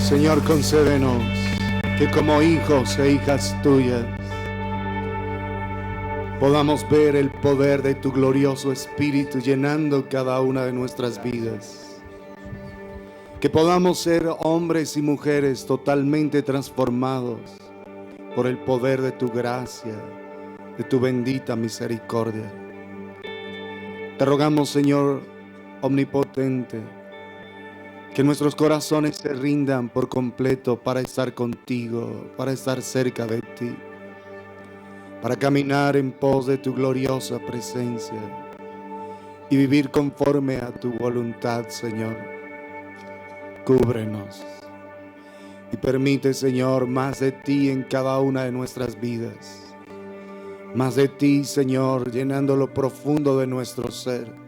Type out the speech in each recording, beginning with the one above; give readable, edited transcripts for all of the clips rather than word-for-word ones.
Señor, concédenos que como hijos e hijas tuyas podamos ver el poder de tu glorioso Espíritu llenando cada una de nuestras vidas. Que podamos ser hombres y mujeres totalmente transformados por el poder de tu gracia, de tu bendita misericordia. Te rogamos, Señor omnipotente, que nuestros corazones se rindan por completo para estar contigo, para estar cerca de ti, para caminar en pos de tu gloriosa presencia y vivir conforme a tu voluntad, Señor. Cúbrenos y permite, Señor, más de ti en cada una de nuestras vidas. Más de ti, Señor, llenando lo profundo de nuestro ser,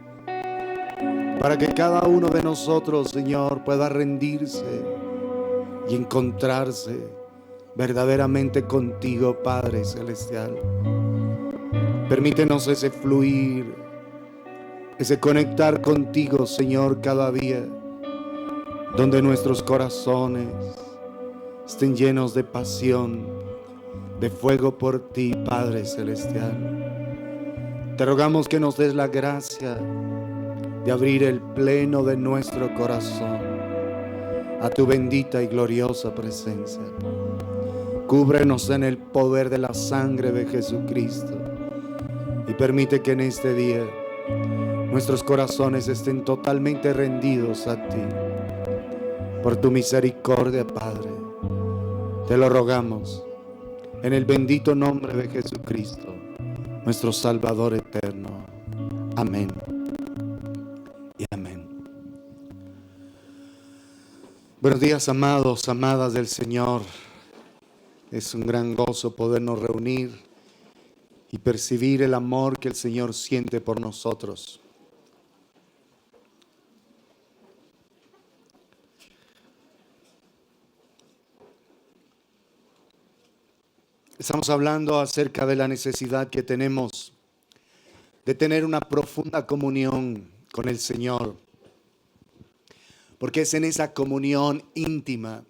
para que cada uno de nosotros, Señor, pueda rendirse y encontrarse verdaderamente contigo, Padre Celestial. Permítenos ese fluir, ese conectar contigo, Señor, cada día, donde nuestros corazones estén llenos de pasión, de fuego por ti, Padre Celestial. Te rogamos que nos des la gracia de abrir el pleno de nuestro corazón a tu bendita y gloriosa presencia. Cúbrenos en el poder de la sangre de Jesucristo y permite que en este día nuestros corazones estén totalmente rendidos a ti. Por tu misericordia, Padre, te lo rogamos en el bendito nombre de Jesucristo, nuestro Salvador eterno. Amén y amén. Buenos días, amados, amadas del Señor. Es un gran gozo podernos reunir y percibir el amor que el Señor siente por nosotros. Estamos hablando acerca de la necesidad que tenemos de tener una profunda comunión con el Señor, porque es en esa comunión íntima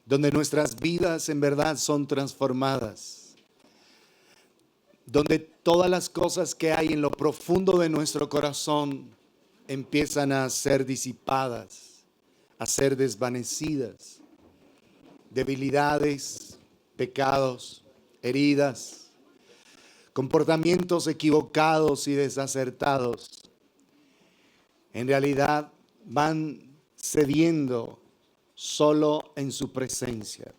donde nuestras vidas en verdad son transformadas, donde todas las cosas que hay en lo profundo de nuestro corazón empiezan a ser disipadas, a ser desvanecidas. Debilidades, pecados, heridas, comportamientos equivocados y desacertados, en realidad van cediendo solo en su presencia.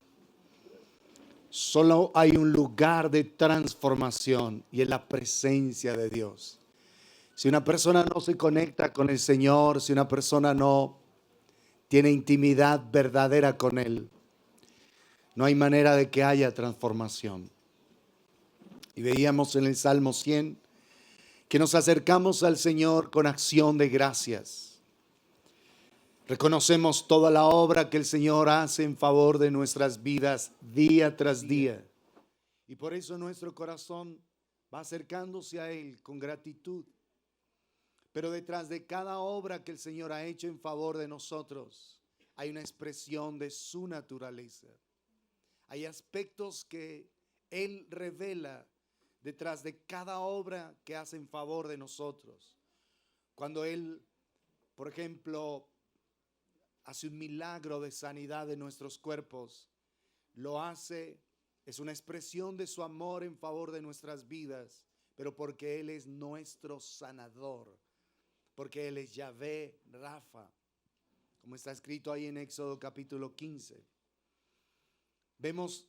Solo hay un lugar de transformación y en la presencia de Dios. Si una persona no se conecta con el Señor, si una persona no tiene intimidad verdadera con Él, no hay manera de que haya transformación. Y veíamos en el Salmo 100 que nos acercamos al Señor con acción de gracias. Reconocemos toda la obra que el Señor hace en favor de nuestras vidas día tras día. Y por eso nuestro corazón va acercándose a Él con gratitud. Pero detrás de cada obra que el Señor ha hecho en favor de nosotros, hay una expresión de su naturaleza. Hay aspectos que Él revela detrás de cada obra que hace en favor de nosotros. Cuando Él, por ejemplo, hace un milagro de sanidad de nuestros cuerpos, lo hace, es una expresión de su amor en favor de nuestras vidas, pero porque Él es nuestro sanador, porque Él es Yahvé Rafa, como está escrito ahí en Éxodo capítulo 15. Vemos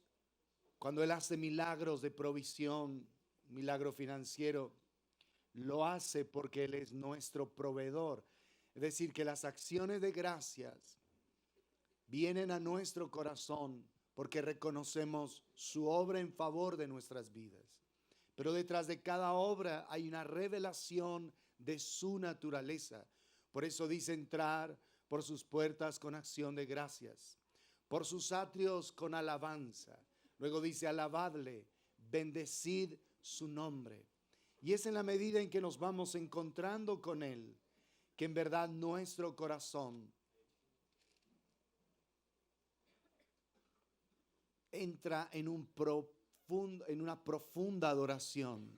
cuando Él hace milagros de provisión, milagro financiero, lo hace porque Él es nuestro proveedor. Es decir, que las acciones de gracias vienen a nuestro corazón porque reconocemos su obra en favor de nuestras vidas. Pero detrás de cada obra hay una revelación de su naturaleza. Por eso dice entrar por sus puertas con acción de gracias, por sus atrios con alabanza. Luego dice alabadle, bendecid su nombre. Y es en la medida en que nos vamos encontrando con Él que en verdad nuestro corazón entra en en una profunda adoración.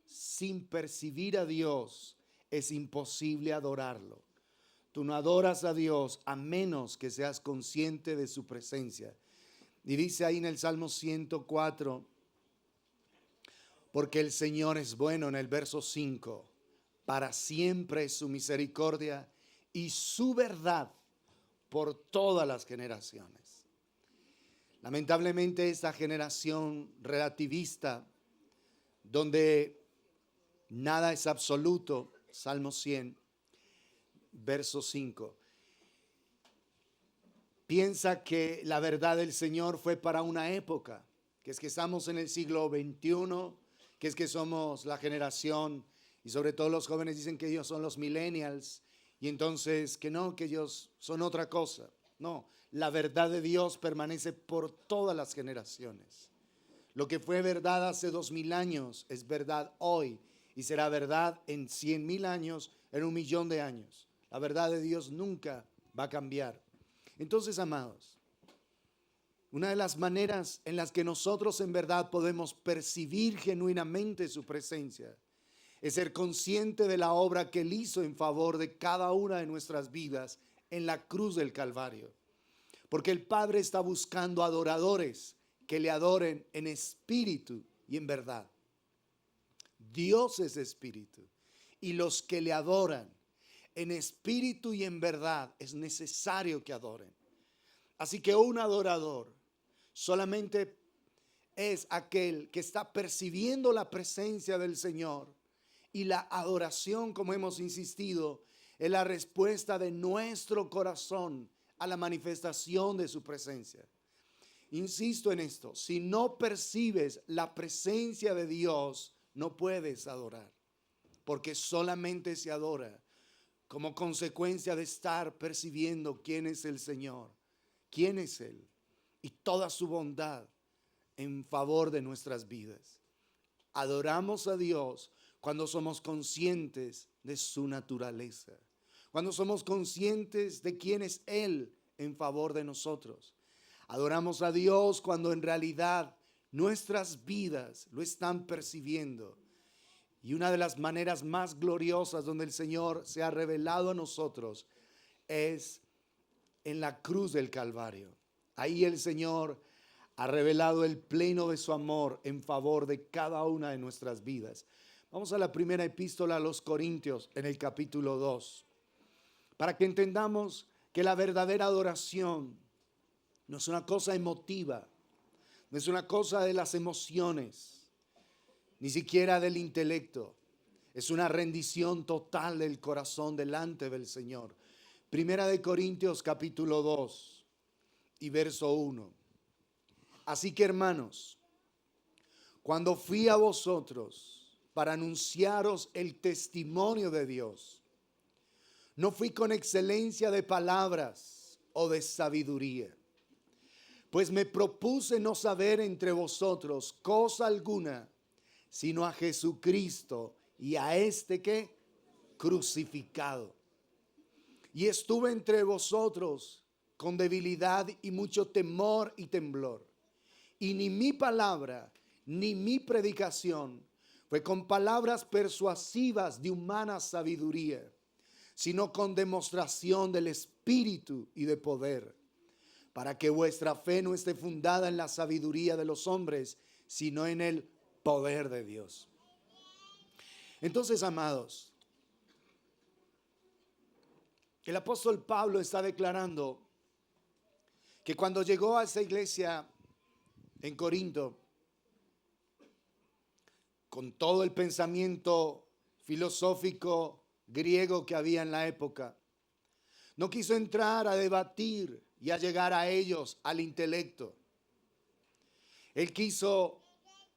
Sin percibir a Dios es imposible adorarlo. Tú no adoras a Dios a menos que seas consciente de su presencia. Y dice ahí en el Salmo 104, porque el Señor es bueno, en el verso 5, para siempre es su misericordia y su verdad por todas las generaciones. Lamentablemente esta generación relativista, donde nada es absoluto, Salmo 100, verso 5, piensa que la verdad del Señor fue para una época, que es que estamos en el siglo XXI, que es que somos la generación, y sobre todo los jóvenes dicen que ellos son los millennials, y entonces que no, que ellos son otra cosa. No, la verdad de Dios permanece por todas las generaciones. Lo que fue verdad hace 2000 años es verdad hoy, y será verdad en 100,000 años, en 1,000,000 de años. La verdad de Dios nunca va a cambiar. Entonces, amados, una de las maneras en las que nosotros en verdad podemos percibir genuinamente su presencia es ser consciente de la obra que Él hizo en favor de cada una de nuestras vidas en la cruz del Calvario. Porque el Padre está buscando adoradores que le adoren en espíritu y en verdad. Dios es espíritu, y los que le adoran en espíritu y en verdad es necesario que adoren. Así que un adorador solamente es aquel que está percibiendo la presencia del Señor, y la adoración, como hemos insistido, es la respuesta de nuestro corazón a la manifestación de su presencia. Insisto en esto, si no percibes la presencia de Dios, no puedes adorar, porque solamente se adora como consecuencia de estar percibiendo quién es el Señor, quién es Él y toda su bondad en favor de nuestras vidas. Adoramos a Dios cuando somos conscientes de su naturaleza, cuando somos conscientes de quién es Él en favor de nosotros. Adoramos a Dios cuando en realidad nuestras vidas lo están percibiendo. Y una de las maneras más gloriosas donde el Señor se ha revelado a nosotros es en la cruz del Calvario. Ahí el Señor ha revelado el pleno de su amor en favor de cada una de nuestras vidas. Vamos a la primera epístola a los Corintios en el capítulo 2, para que entendamos que la verdadera adoración no es una cosa emotiva, no es una cosa de las emociones, ni siquiera del intelecto. Es una rendición total del corazón delante del Señor. Primera de Corintios capítulo 2 y verso 1. Así que, hermanos, cuando fui a vosotros para anunciaros el testimonio de Dios, no fui con excelencia de palabras o de sabiduría, pues me propuse no saber entre vosotros cosa alguna, sino a Jesucristo y a este que crucificado. Y estuve entre vosotros con debilidad y mucho temor y temblor. Y ni mi palabra ni mi predicación fue con palabras persuasivas de humana sabiduría, sino con demostración del Espíritu y de poder, para que vuestra fe no esté fundada en la sabiduría de los hombres, sino en el poder de Dios. Entonces, amados, el apóstol Pablo está declarando que cuando llegó a esa iglesia en Corinto, con todo el pensamiento filosófico griego que había en la época, no quiso entrar a debatir y a llegar a ellos al intelecto. Él quiso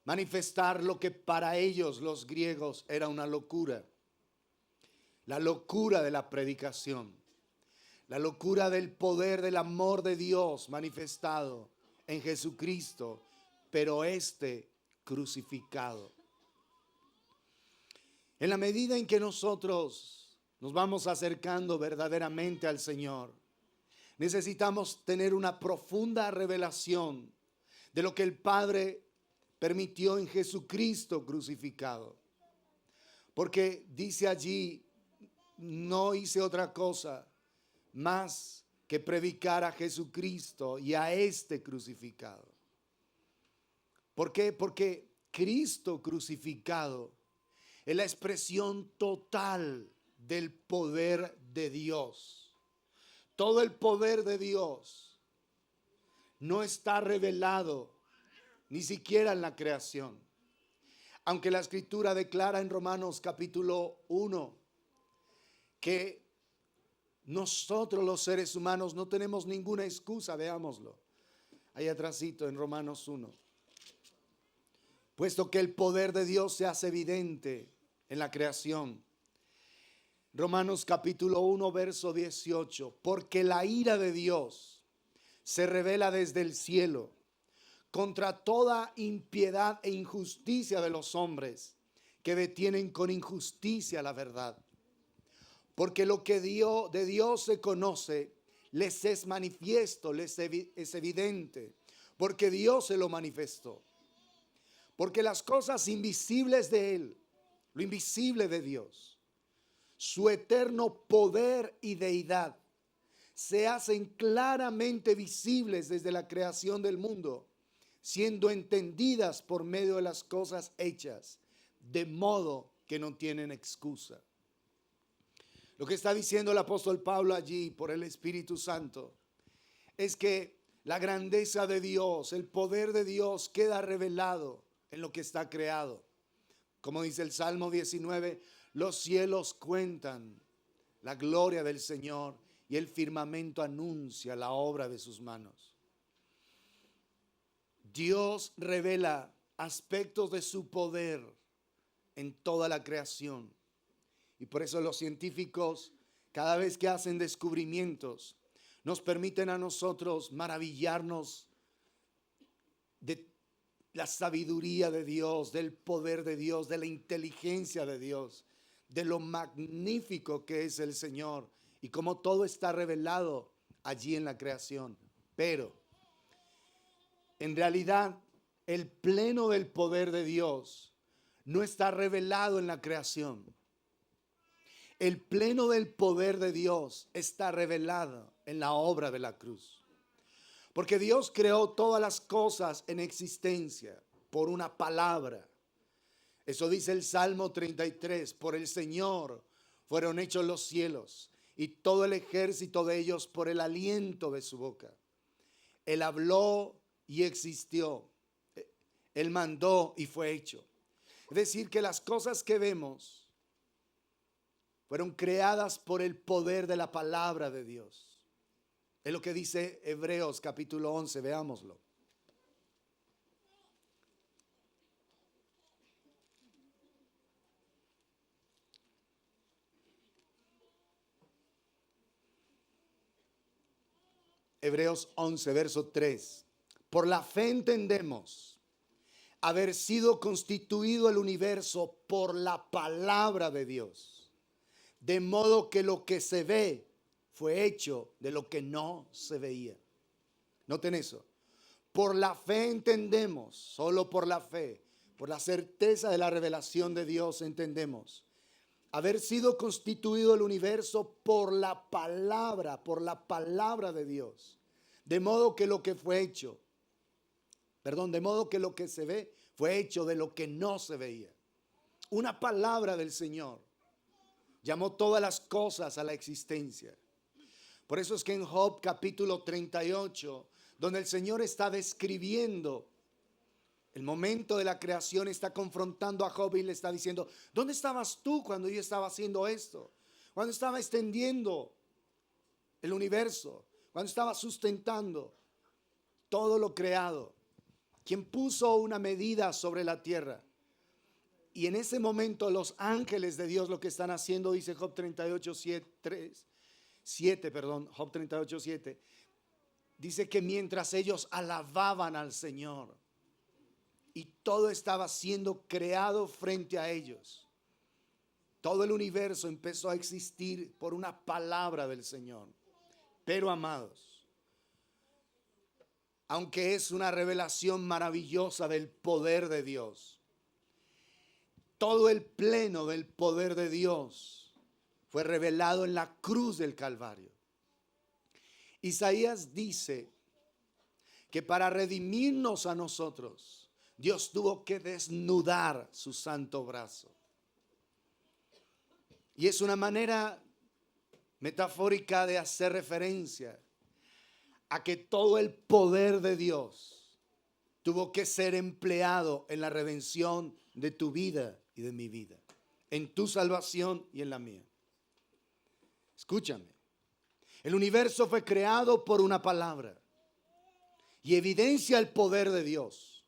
manifestar lo que para ellos, los griegos, era una locura. La locura de la predicación. La locura del poder del amor de Dios manifestado en Jesucristo, pero crucificado. En la medida en que nosotros nos vamos acercando verdaderamente al Señor, necesitamos tener una profunda revelación de lo que el Padre permitió en Jesucristo crucificado. Porque dice allí, no hice otra cosa más que predicar a Jesucristo y a este crucificado. ¿Por qué? Porque Cristo crucificado es la expresión total del poder de Dios. Todo el poder de Dios no está revelado ni siquiera en la creación. Aunque la Escritura declara en Romanos capítulo 1 que nosotros los seres humanos no tenemos ninguna excusa, veámoslo. Ahí atrásito en Romanos 1. Puesto que el poder de Dios se hace evidente en la creación. Romanos capítulo 1, verso 18. Porque la ira de Dios se revela desde el cielo contra toda impiedad e injusticia de los hombres que detienen con injusticia la verdad. Porque lo que de Dios se conoce, les es manifiesto, les es evidente, porque Dios se lo manifestó. Porque las cosas invisibles de Él, lo invisible de Dios, su eterno poder y deidad, se hacen claramente visibles desde la creación del mundo, siendo entendidas por medio de las cosas hechas, de modo que no tienen excusa. Lo que está diciendo el apóstol Pablo allí por el Espíritu Santo es que la grandeza de Dios, el poder de Dios queda revelado en lo que está creado. Como dice el Salmo 19, los cielos cuentan la gloria del Señor y el firmamento anuncia la obra de sus manos. Dios revela aspectos de su poder en toda la creación. Y por eso los científicos, cada vez que hacen descubrimientos, nos permiten a nosotros maravillarnos de la sabiduría de Dios, del poder de Dios, de la inteligencia de Dios, de lo magnífico que es el Señor y cómo todo está revelado allí en la creación. Pero en realidad el pleno del poder de Dios no está revelado en la creación. El pleno del poder de Dios está revelado en la obra de la cruz. Porque Dios creó todas las cosas en existencia por una palabra. Eso dice el Salmo 33. Por el Señor fueron hechos los cielos y todo el ejército de ellos por el aliento de su boca. Él habló y existió. Él mandó y fue hecho. Es decir, que las cosas que vemos fueron creadas por el poder de la palabra de Dios. Es lo que dice Hebreos capítulo 11, veámoslo. Hebreos 11, verso 3. Por la fe entendemos haber sido constituido el universo por la palabra de Dios, de modo que lo que se ve fue hecho de lo que no se veía. Noten eso. Por la fe entendemos, solo por la fe, por la certeza de la revelación de Dios entendemos haber sido constituido el universo por la palabra de Dios. De modo que lo que fue hecho, de modo que lo que se ve fue hecho de lo que no se veía. Una palabra del Señor llamó todas las cosas a la existencia. Por eso es que en Job capítulo 38, donde el Señor está describiendo el momento de la creación, está confrontando a Job y le está diciendo: ¿dónde estabas tú cuando yo estaba haciendo esto? Cuando estaba extendiendo el universo, cuando estaba sustentando todo lo creado. ¿Quién puso una medida sobre la tierra? Y en ese momento los ángeles de Dios lo que están haciendo, dice Job 38, 7, Job 38, 7, dice que mientras ellos alababan al Señor y todo estaba siendo creado frente a ellos, todo el universo empezó a existir por una palabra del Señor. Pero amados, aunque es una revelación maravillosa del poder de Dios, todo el pleno del poder de Dios fue revelado en la cruz del Calvario. Isaías dice que para redimirnos a nosotros, Dios tuvo que desnudar su santo brazo. Y es una manera metafórica de hacer referencia a que todo el poder de Dios tuvo que ser empleado en la redención de tu vida y de mi vida, en tu salvación y en la mía. Escúchame, el universo fue creado por una palabra y evidencia el poder de Dios.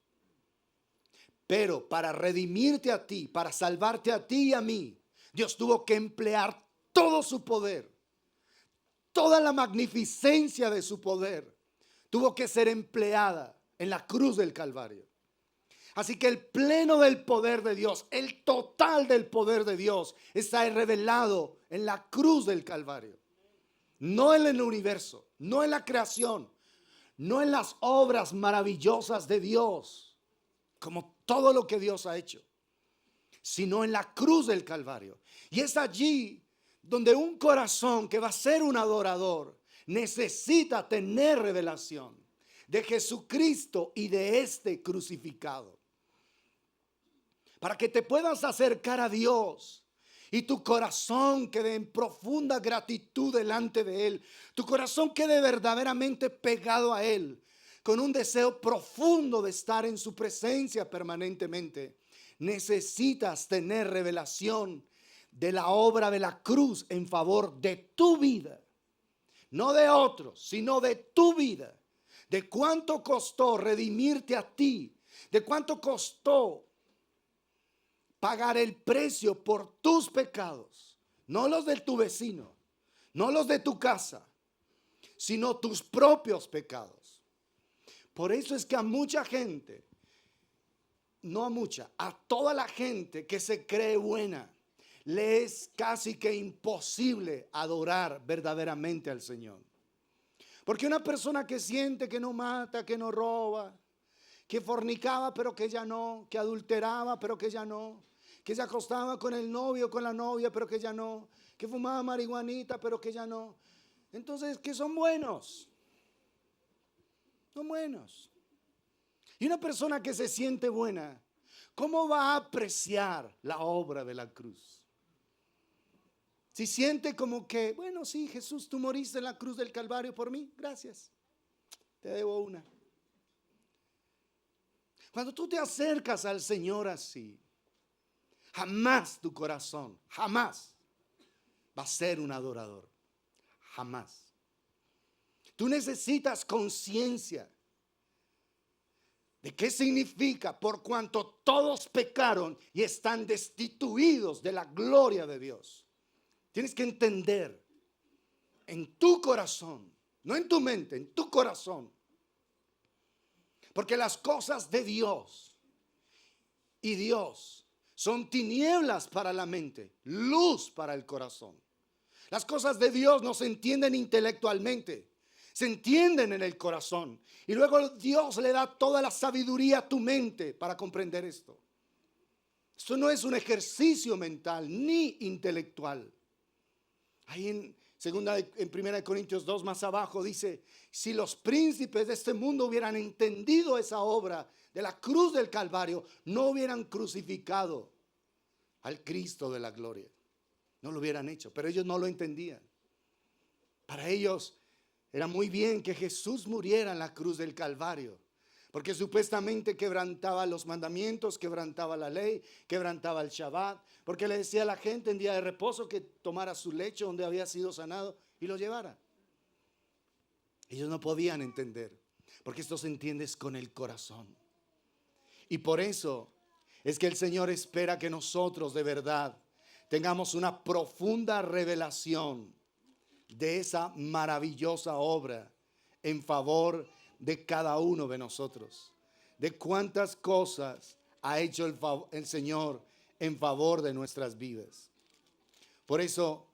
Pero para redimirte a ti, para salvarte a ti y a mí, Dios tuvo que emplear todo su poder, toda la magnificencia de su poder, tuvo que ser empleada en la cruz del Calvario. Así que el pleno del poder de Dios, el total del poder de Dios, está revelado en la cruz del Calvario. No en el universo, no en la creación, no en las obras maravillosas de Dios, como todo lo que Dios ha hecho, sino en la cruz del Calvario. Y es allí donde un corazón que va a ser un adorador necesita tener revelación de Jesucristo y de este crucificado, para que te puedas acercar a Dios y tu corazón quede en profunda gratitud delante de Él. Tu corazón quede verdaderamente pegado a Él, con un deseo profundo de estar en su presencia permanentemente. Necesitas tener revelación de la obra de la cruz en favor de tu vida. No de otros, sino de tu vida. De cuánto costó redimirte a ti. De cuánto costó pagar el precio por tus pecados, no los de tu vecino, no los de tu casa, sino tus propios pecados. Por eso es que a mucha gente, no a mucha, a toda la gente que se cree buena, le es casi que imposible adorar verdaderamente al Señor. Porque una persona que siente que no mata, que no roba, que fornicaba pero que ya no, que adulteraba pero que ya no, que se acostaba con el novio, con la novia, pero que ya no, que fumaba marihuanita, pero que ya no. Entonces, que son buenos. Son buenos. Y una persona que se siente buena, ¿cómo va a apreciar la obra de la cruz? Si siente como que, bueno, sí, Jesús, tú moriste en la cruz del Calvario por mí, gracias, te debo una. Cuando tú te acercas al Señor así, jamás tu corazón, jamás va a ser un adorador. Jamás. Tú necesitas conciencia de qué significa por cuanto todos pecaron y están destituidos de la gloria de Dios. Tienes que entender en tu corazón, no en tu mente, en tu corazón. Porque las cosas de Dios y Dios son tinieblas para la mente, luz para el corazón. Las cosas de Dios no se entienden intelectualmente, se entienden en el corazón. Y luego Dios le da toda la sabiduría a tu mente para comprender esto. Esto no es un ejercicio mental ni intelectual. Ahí en 1 Corintios 2 más abajo dice, si los príncipes de este mundo hubieran entendido esa obra de la cruz del Calvario, no hubieran crucificado al Cristo de la gloria. No lo hubieran hecho, pero ellos no lo entendían. Para ellos era muy bien que Jesús muriera en la cruz del Calvario, porque supuestamente quebrantaba los mandamientos, quebrantaba la ley, quebrantaba el Shabbat, porque le decía a la gente en día de reposo que tomara su lecho donde había sido sanado y lo llevara. Ellos no podían entender, porque esto se entiende con el corazón. Y por eso es que el Señor espera que nosotros de verdad tengamos una profunda revelación de esa maravillosa obra en favor de cada uno de nosotros. De cuántas cosas ha hecho el Señor en favor de nuestras vidas. Por eso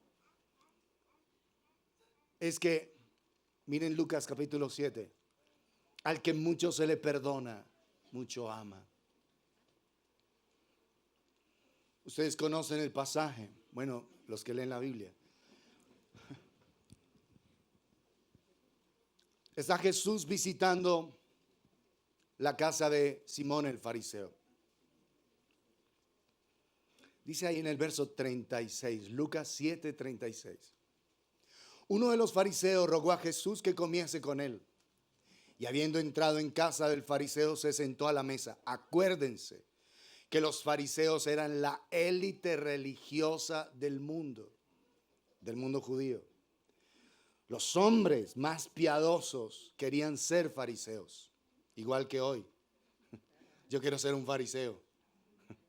es que, miren Lucas capítulo 7. Al que mucho se le perdona, mucho ama. Ustedes conocen el pasaje, bueno, los que leen la Biblia. Está Jesús visitando la casa de Simón el fariseo. Dice ahí en el verso 36, Lucas 7:36. Uno de los fariseos rogó a Jesús que comiese con él. Y habiendo entrado en casa del fariseo, se sentó a la mesa. Acuérdense que los fariseos eran la élite religiosa del mundo judío. Los hombres más piadosos querían ser fariseos, igual que hoy. Yo quiero ser un fariseo,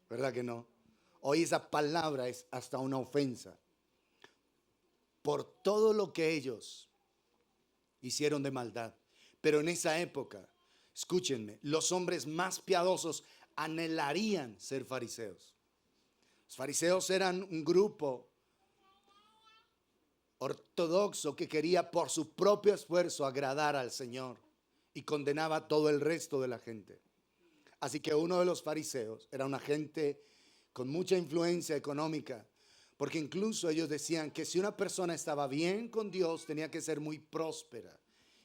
¿verdad que no? Hoy esa palabra es hasta una ofensa por todo lo que ellos hicieron de maldad. Pero en esa época, escúchenme, los hombres más piadosos anhelarían ser fariseos. Los fariseos eran un grupo ortodoxo que quería por su propio esfuerzo agradar al Señor y condenaba a todo el resto de la gente. Así que uno de los fariseos era una gente con mucha influencia económica, porque incluso ellos decían que si una persona estaba bien con Dios tenía que ser muy próspera,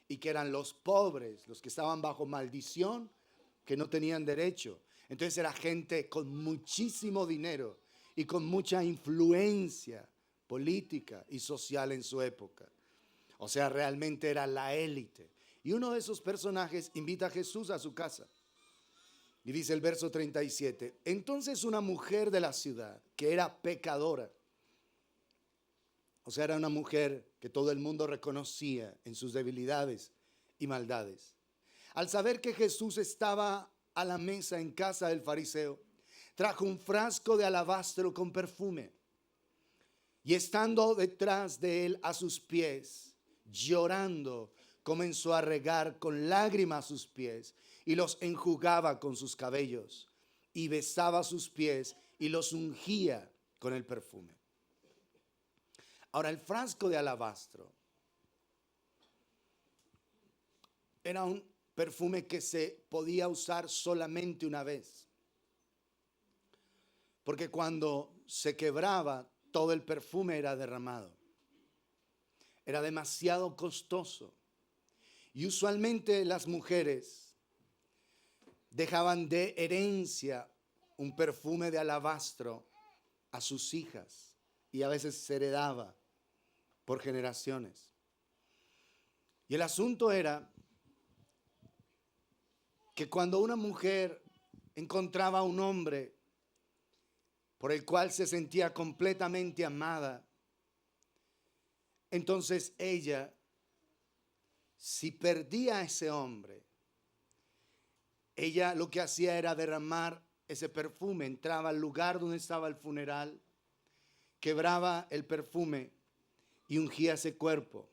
y que eran los pobres, los que estaban bajo maldición, que no tenían derecho. Entonces era gente con muchísimo dinero y con mucha influencia política y social en su época. O sea, realmente era la élite. Y uno de esos personajes invita a Jesús a su casa. Y dice el verso 37, entonces una mujer de la ciudad, que era pecadora, o sea, era una mujer que todo el mundo reconocía en sus debilidades y maldades. Al saber que Jesús estaba a la mesa en casa del fariseo, trajo un frasco de alabastro con perfume. Y estando detrás de él a sus pies, llorando, comenzó a regar con lágrimas sus pies y los enjugaba con sus cabellos y besaba sus pies y los ungía con el perfume. Ahora, el frasco de alabastro era un perfume que se podía usar solamente una vez, porque cuando se quebraba, todo el perfume era derramado. Era demasiado costoso. Y usualmente las mujeres dejaban de herencia un perfume de alabastro a sus hijas, y a veces se heredaba por generaciones. Y el asunto era que cuando una mujer encontraba a un hombre por el cual se sentía completamente amada, entonces ella, si perdía a ese hombre, ella lo que hacía era derramar ese perfume, entraba al lugar donde estaba el funeral, quebraba el perfume y ungía ese cuerpo.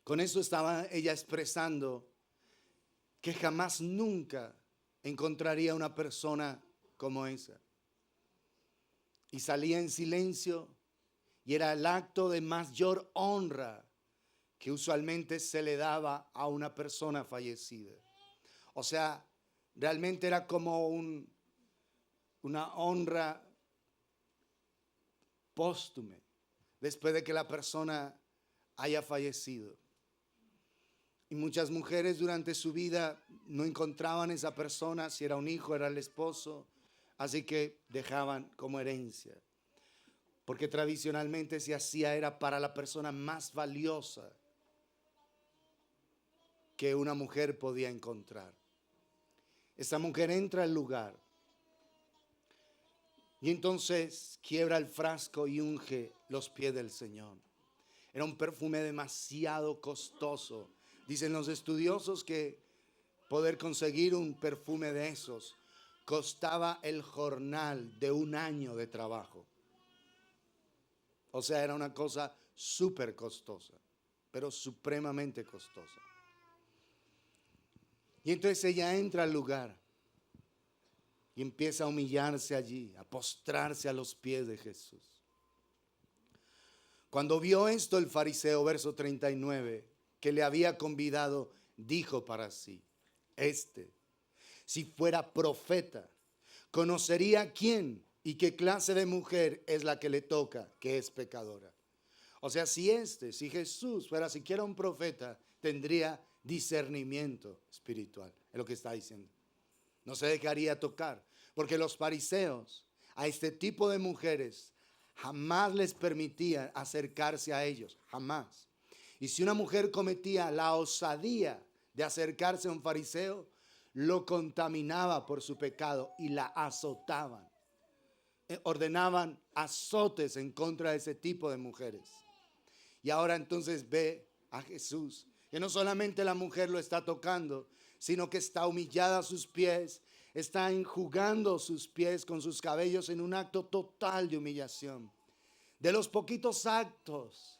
Con eso estaba ella expresando que jamás nunca encontraría una persona como esa. Y salía en silencio, y era el acto de mayor honra que usualmente se le daba a una persona fallecida. O sea, realmente era como una honra póstume después de que la persona haya fallecido. Y muchas mujeres durante su vida no encontraban esa persona, si era un hijo, era el esposo, así que dejaban como herencia. Porque tradicionalmente se hacía era para la persona más valiosa que una mujer podía encontrar. Esa mujer entra al lugar y entonces quiebra el frasco y unge los pies del Señor. Era un perfume demasiado costoso. Dicen los estudiosos que poder conseguir un perfume de esos costaba el jornal de un año de trabajo. O sea, era una cosa súper costosa, pero supremamente costosa. Y entonces ella entra al lugar y empieza a humillarse allí, a postrarse a los pies de Jesús. Cuando vio esto el fariseo, verso 39, que le había convidado, dijo para sí, si fuera profeta, conocería quién y qué clase de mujer es la que le toca, que es pecadora. O sea, si Jesús fuera siquiera un profeta, tendría discernimiento espiritual, es lo que está diciendo. No se dejaría tocar, porque los fariseos a este tipo de mujeres jamás les permitían acercarse a ellos, jamás. Y si una mujer cometía la osadía de acercarse a un fariseo, lo contaminaba por su pecado y la azotaban. Ordenaban azotes en contra de ese tipo de mujeres. Y ahora entonces ve a Jesús, que no solamente la mujer lo está tocando, sino que está humillada a sus pies, está enjugando sus pies con sus cabellos en un acto total de humillación. De los poquitos actos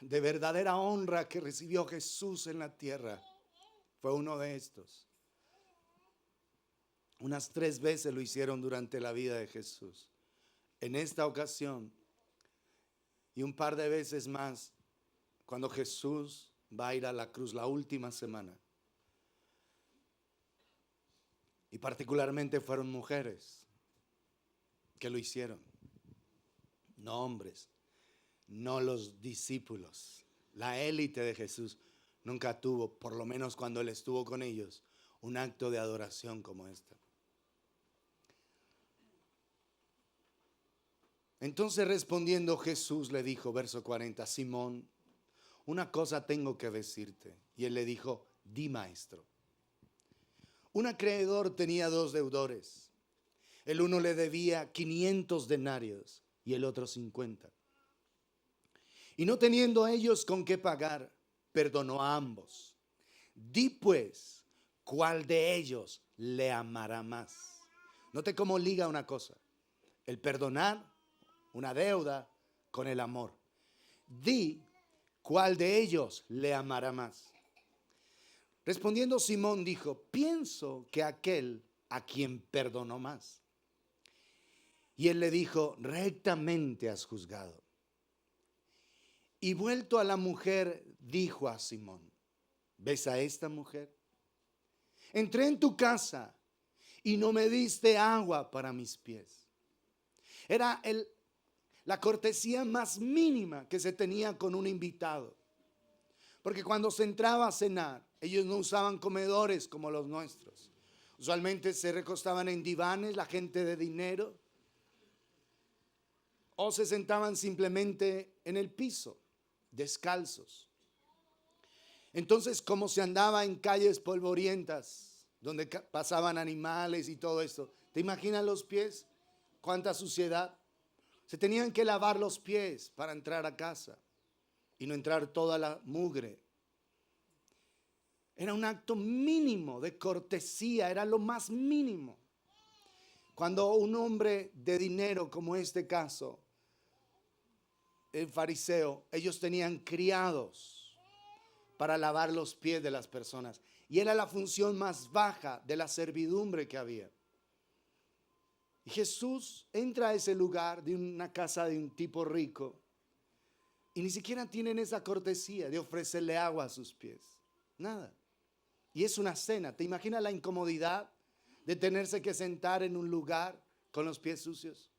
de verdadera honra que recibió Jesús en la tierra, fue uno de estos. Unas 3 veces lo hicieron durante la vida de Jesús. En esta ocasión y un par de veces más, cuando Jesús va a ir a la cruz la última semana. Y particularmente fueron mujeres que lo hicieron, no hombres, no los discípulos. La élite de Jesús nunca tuvo, por lo menos cuando él estuvo con ellos, un acto de adoración como este. Entonces respondiendo Jesús le dijo, verso 40, Simón, una cosa tengo que decirte. Y él le dijo, di, maestro. Un acreedor tenía 2 deudores. El uno le debía 500 denarios y el otro 50. Y no teniendo ellos con qué pagar, perdonó a ambos. Di pues, ¿cuál de ellos le amará más? Note cómo liga una cosa, el perdonar una deuda con el amor. Di, ¿cuál de ellos le amará más? Respondiendo Simón dijo, pienso que aquel a quien perdonó más. Y él le dijo, rectamente has juzgado. Y vuelto a la mujer, dijo a Simón, ¿ves a esta mujer? Entré en tu casa y no me diste agua para mis pies. Era la cortesía más mínima que se tenía con un invitado. Porque cuando se entraba a cenar, ellos no usaban comedores como los nuestros. Usualmente se recostaban en divanes, la gente de dinero, o se sentaban simplemente en el piso, descalzos. Entonces, como se andaba en calles polvorientas, donde pasaban animales y todo esto, ¿te imaginas los pies? ¿Cuánta suciedad? Se tenían que lavar los pies para entrar a casa y no entrar toda la mugre. Era un acto mínimo de cortesía, era lo más mínimo. Cuando un hombre de dinero, como este caso, el fariseo, ellos tenían criados para lavar los pies de las personas. Y era la función más baja de la servidumbre que había. Y Jesús entra a ese lugar de una casa de un tipo rico y ni siquiera tienen esa cortesía de ofrecerle agua a sus pies. Nada. Y es una cena. ¿Te imaginas la incomodidad de tenerse que sentar en un lugar con los pies sucios?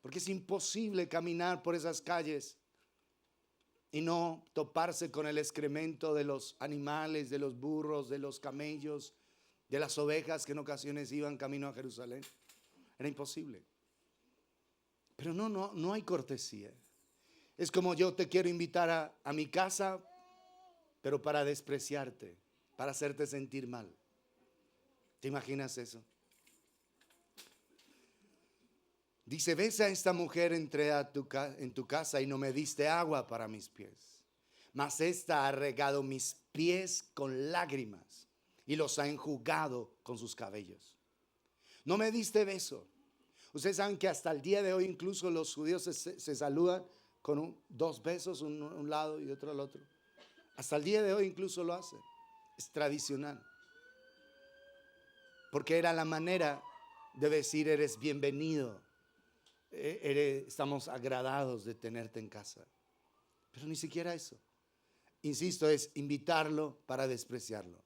Porque es imposible caminar por esas calles y no toparse con el excremento de los animales, de los burros, de los camellos, de las ovejas que en ocasiones iban camino a Jerusalén. Era imposible. Pero no hay cortesía. Es como yo te quiero invitar a mi casa, pero para despreciarte, para hacerte sentir mal. ¿Te imaginas eso? Dice, ves a esta mujer, entré en tu casa y no me diste agua para mis pies. Mas esta ha regado mis pies con lágrimas y los ha enjugado con sus cabellos. No me diste beso. Ustedes saben que hasta el día de hoy incluso los judíos se saludan con 2 besos, un lado y otro al otro. Hasta el día de hoy incluso lo hacen. Es tradicional. Porque era la manera de decir eres bienvenido. estamos agradados de tenerte en casa. Pero ni siquiera eso. Insisto, es invitarlo para despreciarlo.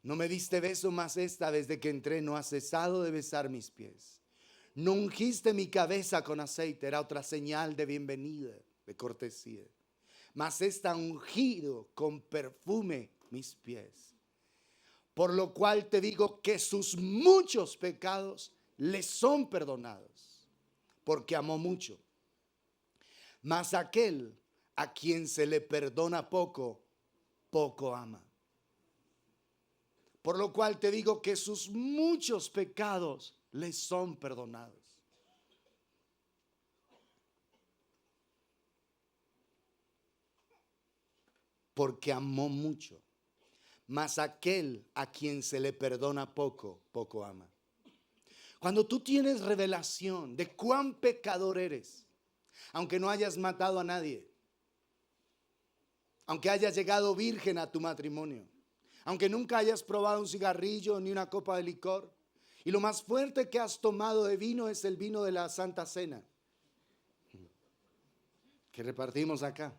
No me diste beso, mas esta desde que entré no has cesado de besar mis pies. No ungiste mi cabeza con aceite, era otra señal de bienvenida, de cortesía. Mas esta ungido con perfume mis pies. Por lo cual te digo que sus muchos pecados le son perdonados, porque amó mucho. Mas aquel a quien se le perdona poco, poco ama. Por lo cual te digo que sus muchos pecados le son perdonados. Porque amó mucho. Mas aquel a quien se le perdona poco, poco ama. Cuando tú tienes revelación de cuán pecador eres, aunque no hayas matado a nadie, aunque hayas llegado virgen a tu matrimonio, aunque nunca hayas probado un cigarrillo ni una copa de licor, y lo más fuerte que has tomado de vino es el vino de la Santa Cena, que repartimos acá.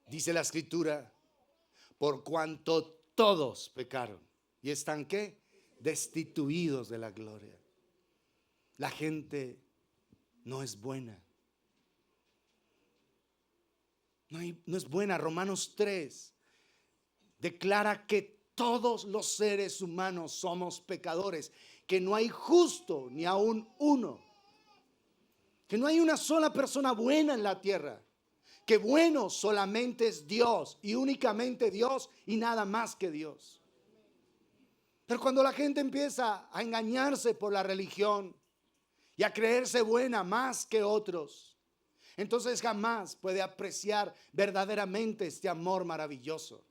Dice la Escritura, por cuanto todos pecaron y están ¿qué? Destituidos de la gloria. La gente no es buena. No es buena. Romanos 3 declara que todos los seres humanos somos pecadores, que no hay justo ni aún uno, que no hay una sola persona buena en la tierra, que bueno solamente es Dios y únicamente Dios y nada más que Dios. Pero cuando la gente empieza a engañarse por la religión y a creerse buena más que otros, entonces jamás puede apreciar verdaderamente este amor maravilloso.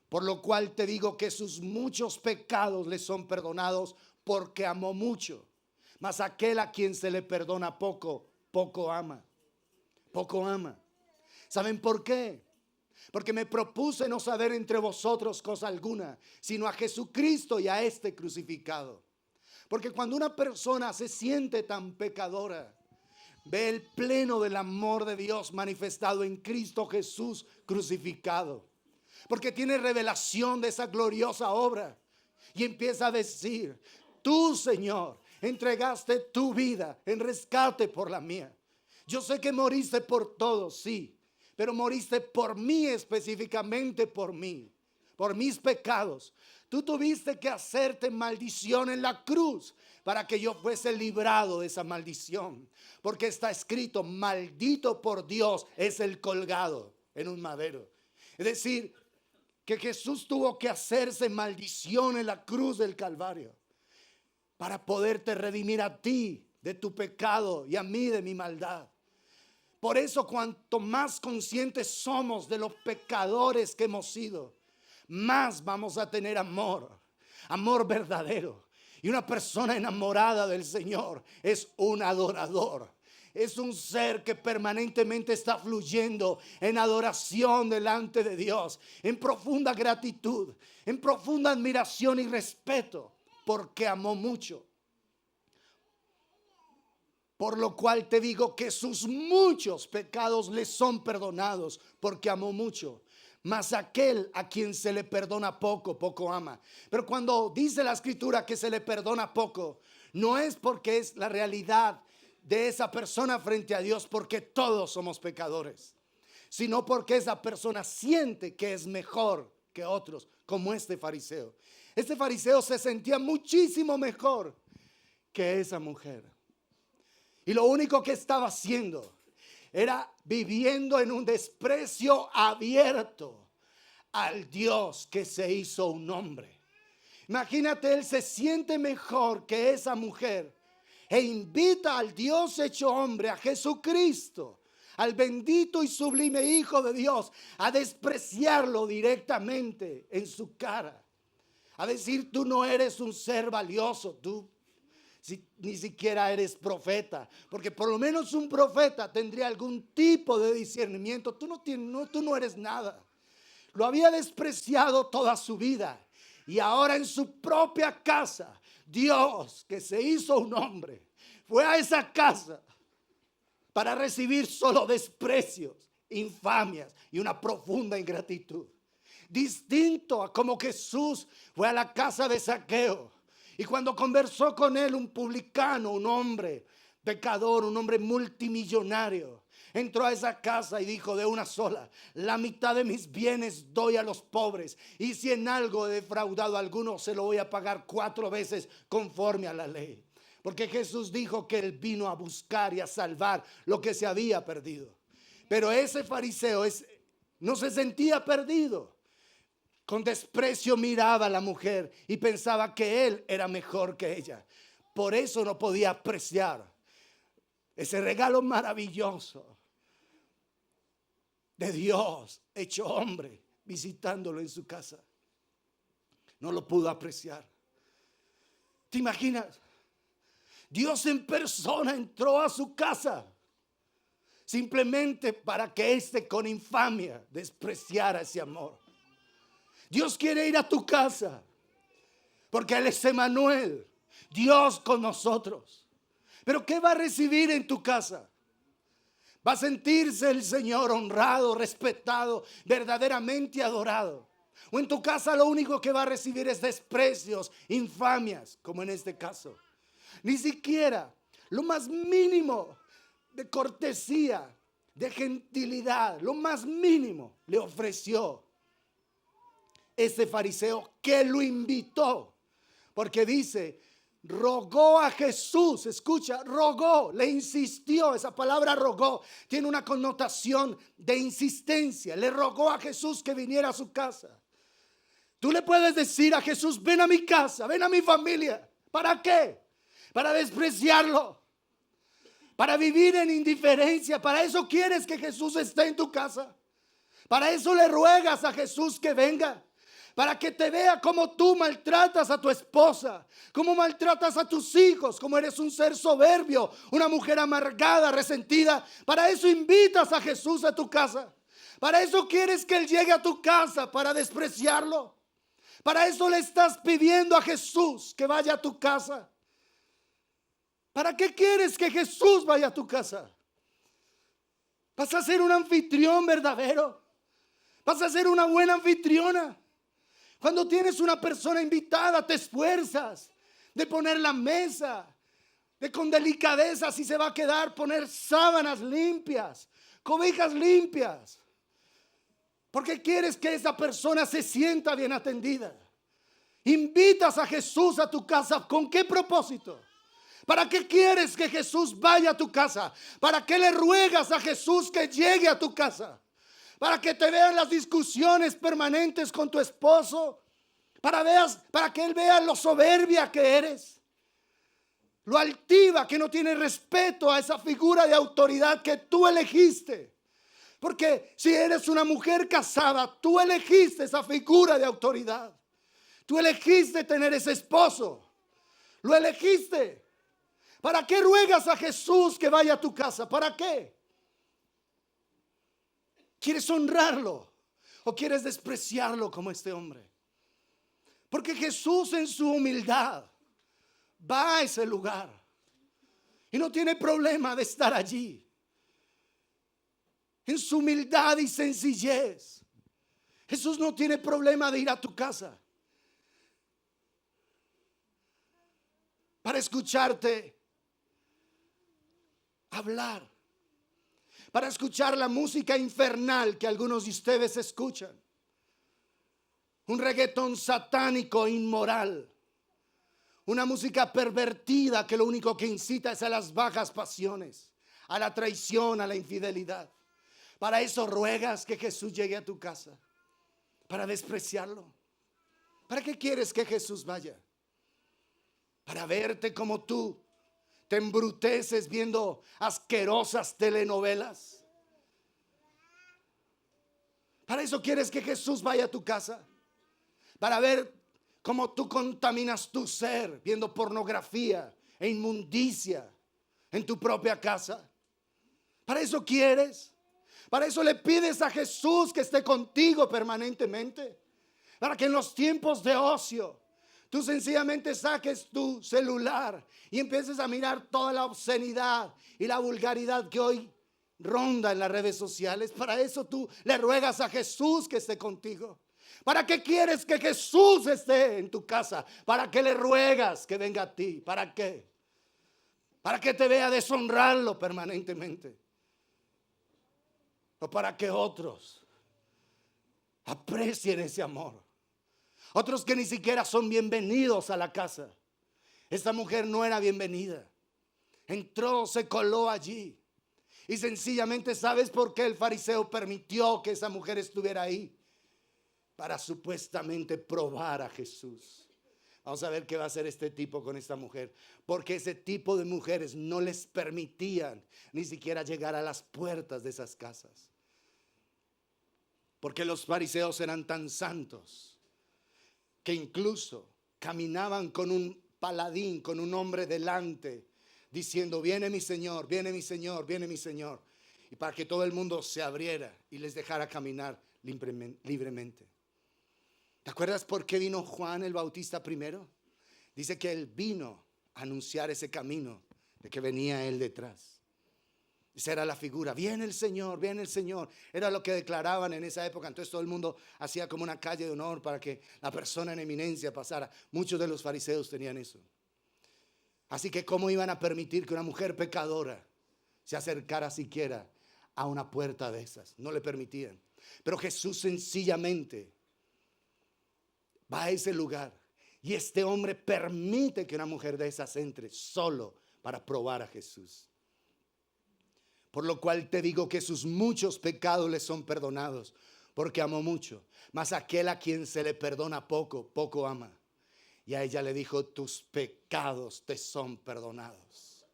Por lo cual te digo que sus muchos pecados le son perdonados porque amó mucho. Mas aquel a quien se le perdona poco, poco ama. Poco ama. ¿Saben por qué? Porque me propuse no saber entre vosotros cosa alguna, sino a Jesucristo y a este crucificado. Porque cuando una persona se siente tan pecadora, ve el pleno del amor de Dios manifestado en Cristo Jesús crucificado. Porque tiene revelación de esa gloriosa obra y empieza a decir: tú, Señor, entregaste tu vida en rescate por la mía. Yo sé que moriste por todos, sí, pero moriste por mí, específicamente por mí, por mis pecados. Tú tuviste que hacerte maldición en la cruz para que yo fuese librado de esa maldición. Porque está escrito: maldito por Dios es el colgado en un madero. Es decir, que Jesús tuvo que hacerse maldición en la cruz del Calvario para poderte redimir a ti de tu pecado y a mí de mi maldad. Por eso, cuanto más conscientes somos de los pecadores que hemos sido, más vamos a tener amor, amor verdadero. Y una persona enamorada del Señor es un adorador. Es un ser que permanentemente está fluyendo en adoración delante de Dios, en profunda gratitud, en profunda admiración y respeto, porque amó mucho. Por lo cual te digo que sus muchos pecados le son perdonados, porque amó mucho. Mas aquel a quien se le perdona poco, poco ama. Pero cuando dice la Escritura que se le perdona poco, no es porque es la realidad de esa persona frente a Dios, porque todos somos pecadores, sino porque esa persona siente que es mejor que otros, como este fariseo. Este fariseo se sentía muchísimo mejor que esa mujer. Y lo único que estaba haciendo era viviendo en un desprecio abierto al Dios que se hizo un hombre. Imagínate, él se siente mejor que esa mujer e invita al Dios hecho hombre, a Jesucristo, al bendito y sublime Hijo de Dios, a despreciarlo directamente en su cara. A decir: tú no eres un ser valioso, tú ni siquiera eres profeta, porque por lo menos un profeta tendría algún tipo de discernimiento. Tú no eres nada. Lo había despreciado toda su vida Y ahora en su propia casa, Dios, que se hizo un hombre, fue a esa casa para recibir solo desprecios, infamias y una profunda ingratitud. Distinto a como Jesús fue a la casa de Zaqueo. Y cuando conversó con él un publicano, un hombre pecador, un hombre multimillonario, entró a esa casa y dijo de una sola: la mitad de mis bienes doy a los pobres, y si en algo he defraudado a alguno, se lo voy a pagar 4 veces conforme a la ley. Porque Jesús dijo que él vino a buscar y a salvar lo que se había perdido. Pero ese fariseo no se sentía perdido. Con desprecio miraba a la mujer y pensaba que él era mejor que ella. Por eso no podía apreciar ese regalo maravilloso de Dios hecho hombre, visitándolo en su casa. No lo pudo apreciar. ¿Te imaginas? Dios en persona entró a su casa simplemente para que éste con infamia despreciara ese amor. Dios quiere ir a tu casa porque Él es Emmanuel, Dios con nosotros. Pero ¿qué va a recibir en tu casa? Va a sentirse el Señor honrado, respetado, verdaderamente adorado. O en tu casa lo único que va a recibir es desprecios, infamias, como en este caso. Ni siquiera lo más mínimo de cortesía, de gentilidad, lo más mínimo le ofreció ese fariseo que lo invitó. Porque dice, rogó a Jesús. Escucha, rogó, le insistió. Esa palabra rogó tiene una connotación de insistencia. Le rogó a Jesús que viniera a su casa. Tú le puedes decir a Jesús: ven a mi casa, ven a mi familia. ¿Para qué? Para despreciarlo, para vivir en indiferencia. Para eso quieres que Jesús esté en tu casa. Para eso le ruegas a Jesús que venga. Para que te vea cómo tú maltratas a tu esposa, cómo maltratas a tus hijos, cómo eres un ser soberbio, una mujer amargada, resentida. Para eso invitas a Jesús a tu casa. Para eso quieres que Él llegue a tu casa, para despreciarlo. Para eso le estás pidiendo a Jesús que vaya a tu casa. ¿Para qué quieres que Jesús vaya a tu casa? ¿Vas a ser un anfitrión verdadero? ¿Vas a ser una buena anfitriona? Cuando tienes una persona invitada, te esfuerzas de poner la mesa, de con delicadeza, si se va a quedar, poner sábanas limpias, cobijas limpias. Porque quieres que esa persona se sienta bien atendida. Invitas a Jesús a tu casa. ¿Con qué propósito? ¿Para qué quieres que Jesús vaya a tu casa? ¿Para qué le ruegas a Jesús que llegue a tu casa? ¿Para que te vean las discusiones permanentes con tu esposo? ¿Para que Él vea lo soberbia que eres? Lo altiva, que no tiene respeto a esa figura de autoridad que tú elegiste. Porque si eres una mujer casada, tú elegiste esa figura de autoridad. Tú elegiste tener ese esposo. Lo elegiste. ¿Para qué ruegas a Jesús que vaya a tu casa? ¿Para qué? ¿Quieres honrarlo o quieres despreciarlo como este hombre? Porque Jesús en su humildad va a ese lugar y no tiene problema de estar allí. En su humildad y sencillez, Jesús no tiene problema de ir a tu casa para escucharte hablar, para escuchar la música infernal que algunos de ustedes escuchan. Un reggaetón satánico, inmoral. Una música pervertida que lo único que incita es a las bajas pasiones, a la traición, a la infidelidad. Para eso ruegas que Jesús llegue a tu casa, para despreciarlo. ¿Para qué quieres que Jesús vaya? Para verte como tú te embruteces viendo asquerosas telenovelas. Para eso quieres que Jesús vaya a tu casa, para ver cómo tú contaminas tu ser viendo pornografía e inmundicia en tu propia casa. Para eso quieres. Para eso le pides a Jesús que esté contigo permanentemente. Para que en los tiempos de ocio tú sencillamente saques tu celular y empieces a mirar toda la obscenidad y la vulgaridad que hoy ronda en las redes sociales. Para eso tú le ruegas a Jesús que esté contigo. ¿Para qué quieres que Jesús esté en tu casa? ¿Para qué le ruegas que venga a ti? ¿Para qué? ¿Para que te vea deshonrarlo permanentemente? ¿O para que otros aprecien ese amor? Otros que ni siquiera son bienvenidos a la casa. Esta mujer no era bienvenida. Entró, se coló allí. Y sencillamente, ¿sabes por qué el fariseo permitió que esa mujer estuviera ahí? Para supuestamente probar a Jesús. Vamos a ver qué va a hacer este tipo con esta mujer. Porque ese tipo de mujeres no les permitían ni siquiera llegar a las puertas de esas casas. Porque los fariseos eran tan santos que incluso caminaban con un paladín, con un hombre delante, diciendo: viene mi Señor, viene mi Señor, viene mi Señor. Y para que todo el mundo se abriera y les dejara caminar libremente. ¿Te acuerdas por qué vino Juan el Bautista primero? Dice que él vino a anunciar ese camino de que venía él detrás. Esa era la figura: viene el Señor, viene el Señor. Era lo que declaraban en esa época. Entonces todo el mundo hacía como una calle de honor para que la persona en eminencia pasara. Muchos de los fariseos tenían eso. Así que ¿cómo iban a permitir que una mujer pecadora se acercara siquiera a una puerta de esas? No le permitían. Pero Jesús sencillamente va a ese lugar y este hombre permite que una mujer de esas entre solo para probar a Jesús. Por lo cual te digo que sus muchos pecados le son perdonados, porque amó mucho. Mas aquel a quien se le perdona poco, poco ama. Y a ella le dijo: tus pecados te son perdonados.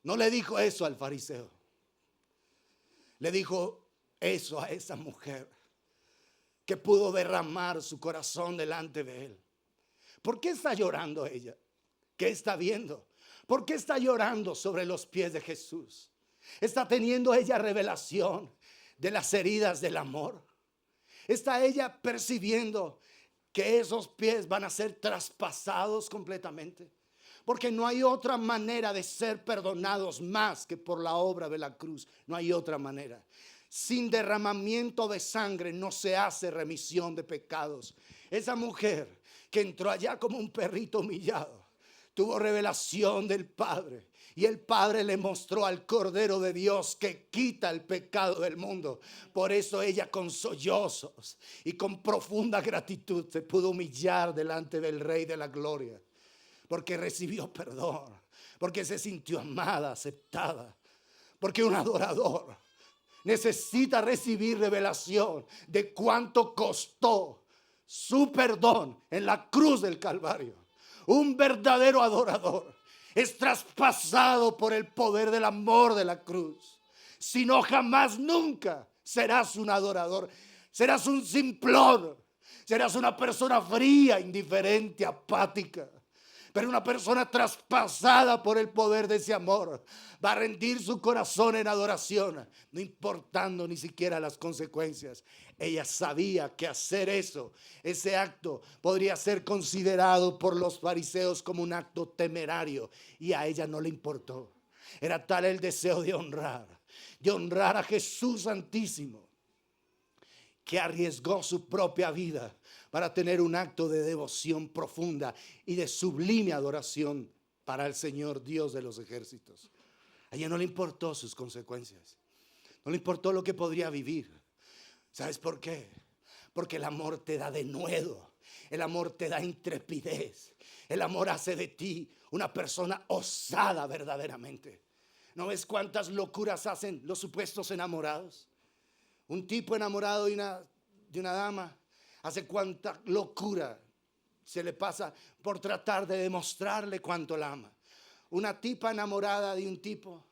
No le dijo eso al fariseo. Le dijo eso a esa mujer que pudo derramar su corazón delante de él. ¿Por qué está llorando ella? ¿Qué está viendo? ¿Por qué está llorando sobre los pies de Jesús? ¿Está teniendo ella revelación de las heridas del amor? ¿Está ella percibiendo que esos pies van a ser traspasados completamente? Porque no hay otra manera de ser perdonados más que por la obra de la cruz. No hay otra manera. Sin derramamiento de sangre no se hace remisión de pecados. Esa mujer que entró allá como un perrito humillado tuvo revelación del Padre. Y el Padre le mostró al Cordero de Dios que quita el pecado del mundo. Por eso ella, con sollozos y con profunda gratitud, se pudo humillar delante del Rey de la Gloria. Porque recibió perdón. Porque se sintió amada, aceptada. Porque un adorador necesita recibir revelación de cuánto costó su perdón en la cruz del Calvario. Un verdadero adorador es traspasado por el poder del amor de la cruz. Si no, jamás, nunca serás un adorador. Serás un simplón. Serás una persona fría, indiferente, apática. Pero una persona traspasada por el poder de ese amor va a rendir su corazón en adoración, no importando ni siquiera las consecuencias. Ella sabía que hacer eso, ese acto, podría ser considerado por los fariseos como un acto temerario, y a ella no le importó. Era tal el deseo de honrar a Jesús Santísimo, que arriesgó su propia vida para tener un acto de devoción profunda y de sublime adoración para el Señor Dios de los ejércitos. A ella no le importó sus consecuencias. No le importó lo que podría vivir. ¿Sabes por qué? Porque el amor te da denuedo. El amor te da intrepidez. El amor hace de ti una persona osada verdaderamente. ¿No ves cuántas locuras hacen los supuestos enamorados? Un tipo enamorado de una dama hace cuánta locura se le pasa por tratar de demostrarle cuánto la ama. Una tipa enamorada de un tipo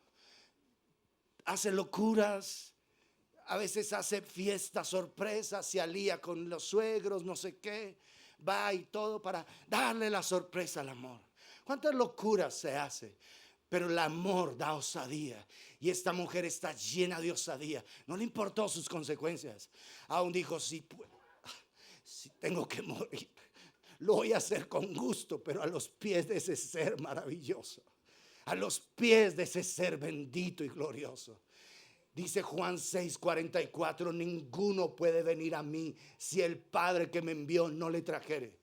hace locuras, a veces hace fiestas sorpresas, se alía con los suegros, no sé qué, va y todo para darle la sorpresa al amor. ¿Cuántas locuras se hace? Pero el amor da osadía. Y esta mujer está llena de osadía. No le importó sus consecuencias. Aún dijo: si tengo que morir, lo voy a hacer con gusto, pero a los pies de ese ser maravilloso, a los pies de ese ser bendito y glorioso. Dice Juan 6:44, ninguno puede venir a mí si el Padre que me envió no le trajere.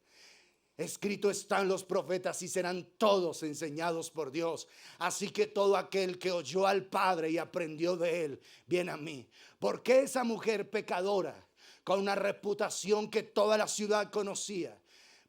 Escrito están los profetas y serán todos enseñados por Dios. Así que todo aquel que oyó al Padre y aprendió de él, viene a mí. ¿Por qué esa mujer pecadora, con una reputación que toda la ciudad conocía,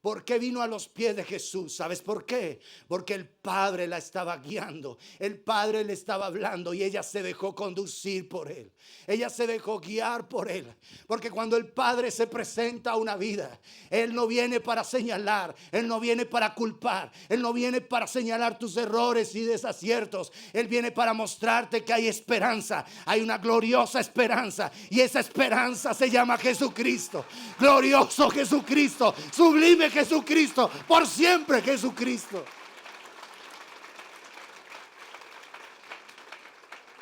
por qué vino a los pies de Jesús? ¿Sabes por qué? Porque el Padre la estaba guiando, el Padre le estaba hablando y ella se dejó conducir por él. Ella se dejó guiar por él. Porque cuando el Padre se presenta a una vida, él no viene para señalar, él no viene para culpar, él no viene para señalar tus errores y desaciertos. Él viene para mostrarte que hay esperanza, hay una gloriosa esperanza, y esa esperanza se llama Jesucristo. Glorioso Jesucristo, sublime Jesucristo, por siempre Jesucristo.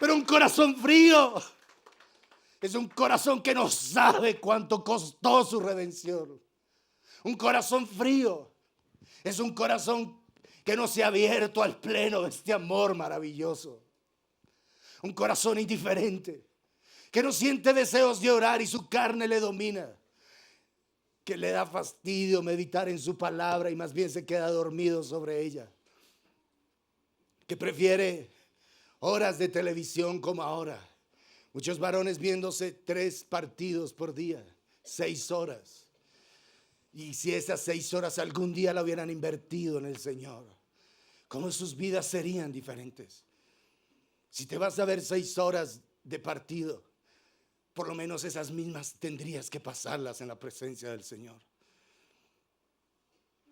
Pero un corazón frío es un corazón que no sabe cuánto costó su redención. Un corazón frío es un corazón que no se ha abierto al pleno de este amor maravilloso. Un corazón indiferente que no siente deseos de orar y su carne le domina, que le da fastidio meditar en su palabra y más bien se queda dormido sobre ella, que prefiere horas de televisión como ahora. Muchos varones viéndose 3 partidos por día, 6 horas. Y si esas 6 horas algún día la hubieran invertido en el Señor, ¿cómo sus vidas serían diferentes? Si te vas a ver 6 horas de partido, por lo menos esas mismas tendrías que pasarlas en la presencia del Señor.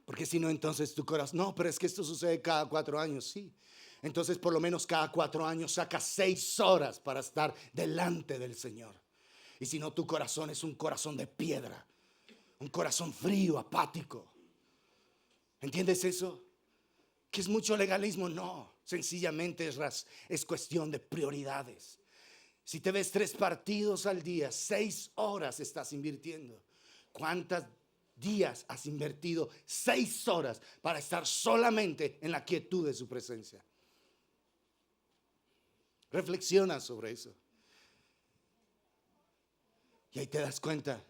Porque si no, entonces tu corazón, no, pero es que esto sucede cada 4 años, sí. Entonces por lo menos cada 4 años saca 6 horas para estar delante del Señor. Y si no, tu corazón es un corazón de piedra, un corazón frío, apático. ¿Entiendes eso? ¿Que es mucho legalismo? No, sencillamente es cuestión de prioridades. Si te ves 3 partidos al día, 6 horas estás invirtiendo. ¿Cuántos días has invertido 6 horas para estar solamente en la quietud de su presencia? Reflexiona sobre eso. Y ahí te das cuenta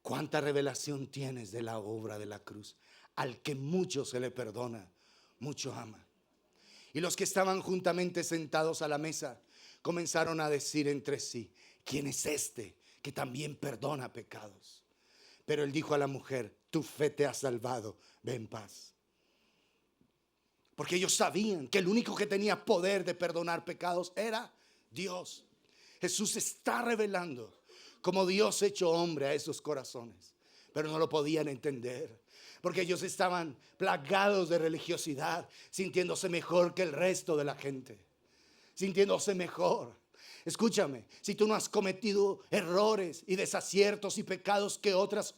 cuánta revelación tienes de la obra de la cruz. Al que mucho se le perdona, mucho ama. Y los que estaban juntamente sentados a la mesa comenzaron a decir entre sí, ¿quién es este que también perdona pecados? Pero él dijo a la mujer, tu fe te ha salvado, ve en paz. Porque ellos sabían que el único que tenía poder de perdonar pecados era Dios. Jesús está revelando como Dios hecho hombre a esos corazones, pero no lo podían entender. Porque ellos estaban plagados de religiosidad, sintiéndose mejor que el resto de la gente, sintiéndose mejor. Escúchame, si tú no has cometido errores y desaciertos y pecados que otras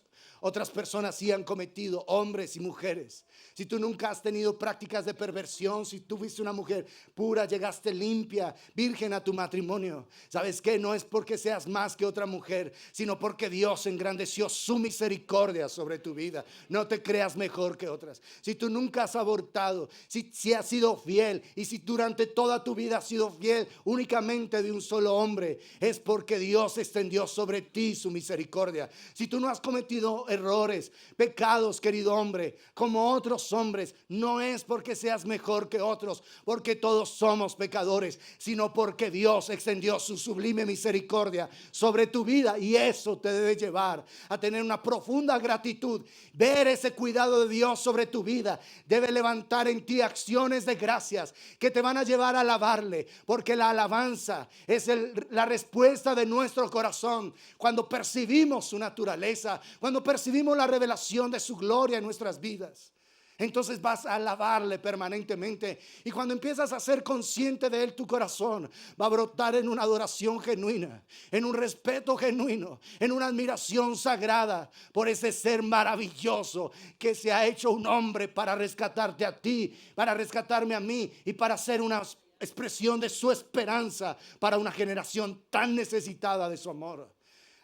personas sí han cometido, hombres y mujeres, si tú nunca has tenido prácticas de perversión, si tú fuiste una mujer pura, llegaste limpia, virgen a tu matrimonio, ¿sabes qué? No es porque seas más que otra mujer, sino porque Dios engrandeció su misericordia sobre tu vida. No te creas mejor que otras. Si tú nunca has abortado, si has sido fiel y si durante toda tu vida has sido fiel únicamente de un solo hombre, es porque Dios extendió sobre ti su misericordia. Si tú no has cometido errores, pecados, querido hombre, como otros hombres, no es porque seas mejor que otros, porque todos somos pecadores, sino porque Dios extendió su sublime misericordia sobre tu vida, y eso te debe llevar a tener una profunda gratitud. Ver ese cuidado de Dios sobre tu vida debe levantar en ti acciones de gracias que te van a llevar a alabarle, porque la alabanza es la respuesta de nuestro corazón cuando percibimos su naturaleza, cuando percibimos la revelación de su gloria en nuestras vidas. Entonces vas a alabarle permanentemente, y cuando empiezas a ser consciente de él, tu corazón va a brotar en una adoración genuina, en un respeto genuino, en una admiración sagrada por ese ser maravilloso que se ha hecho un hombre para rescatarte a ti, para rescatarme a mí y para ser una expresión de su esperanza para una generación tan necesitada de su amor.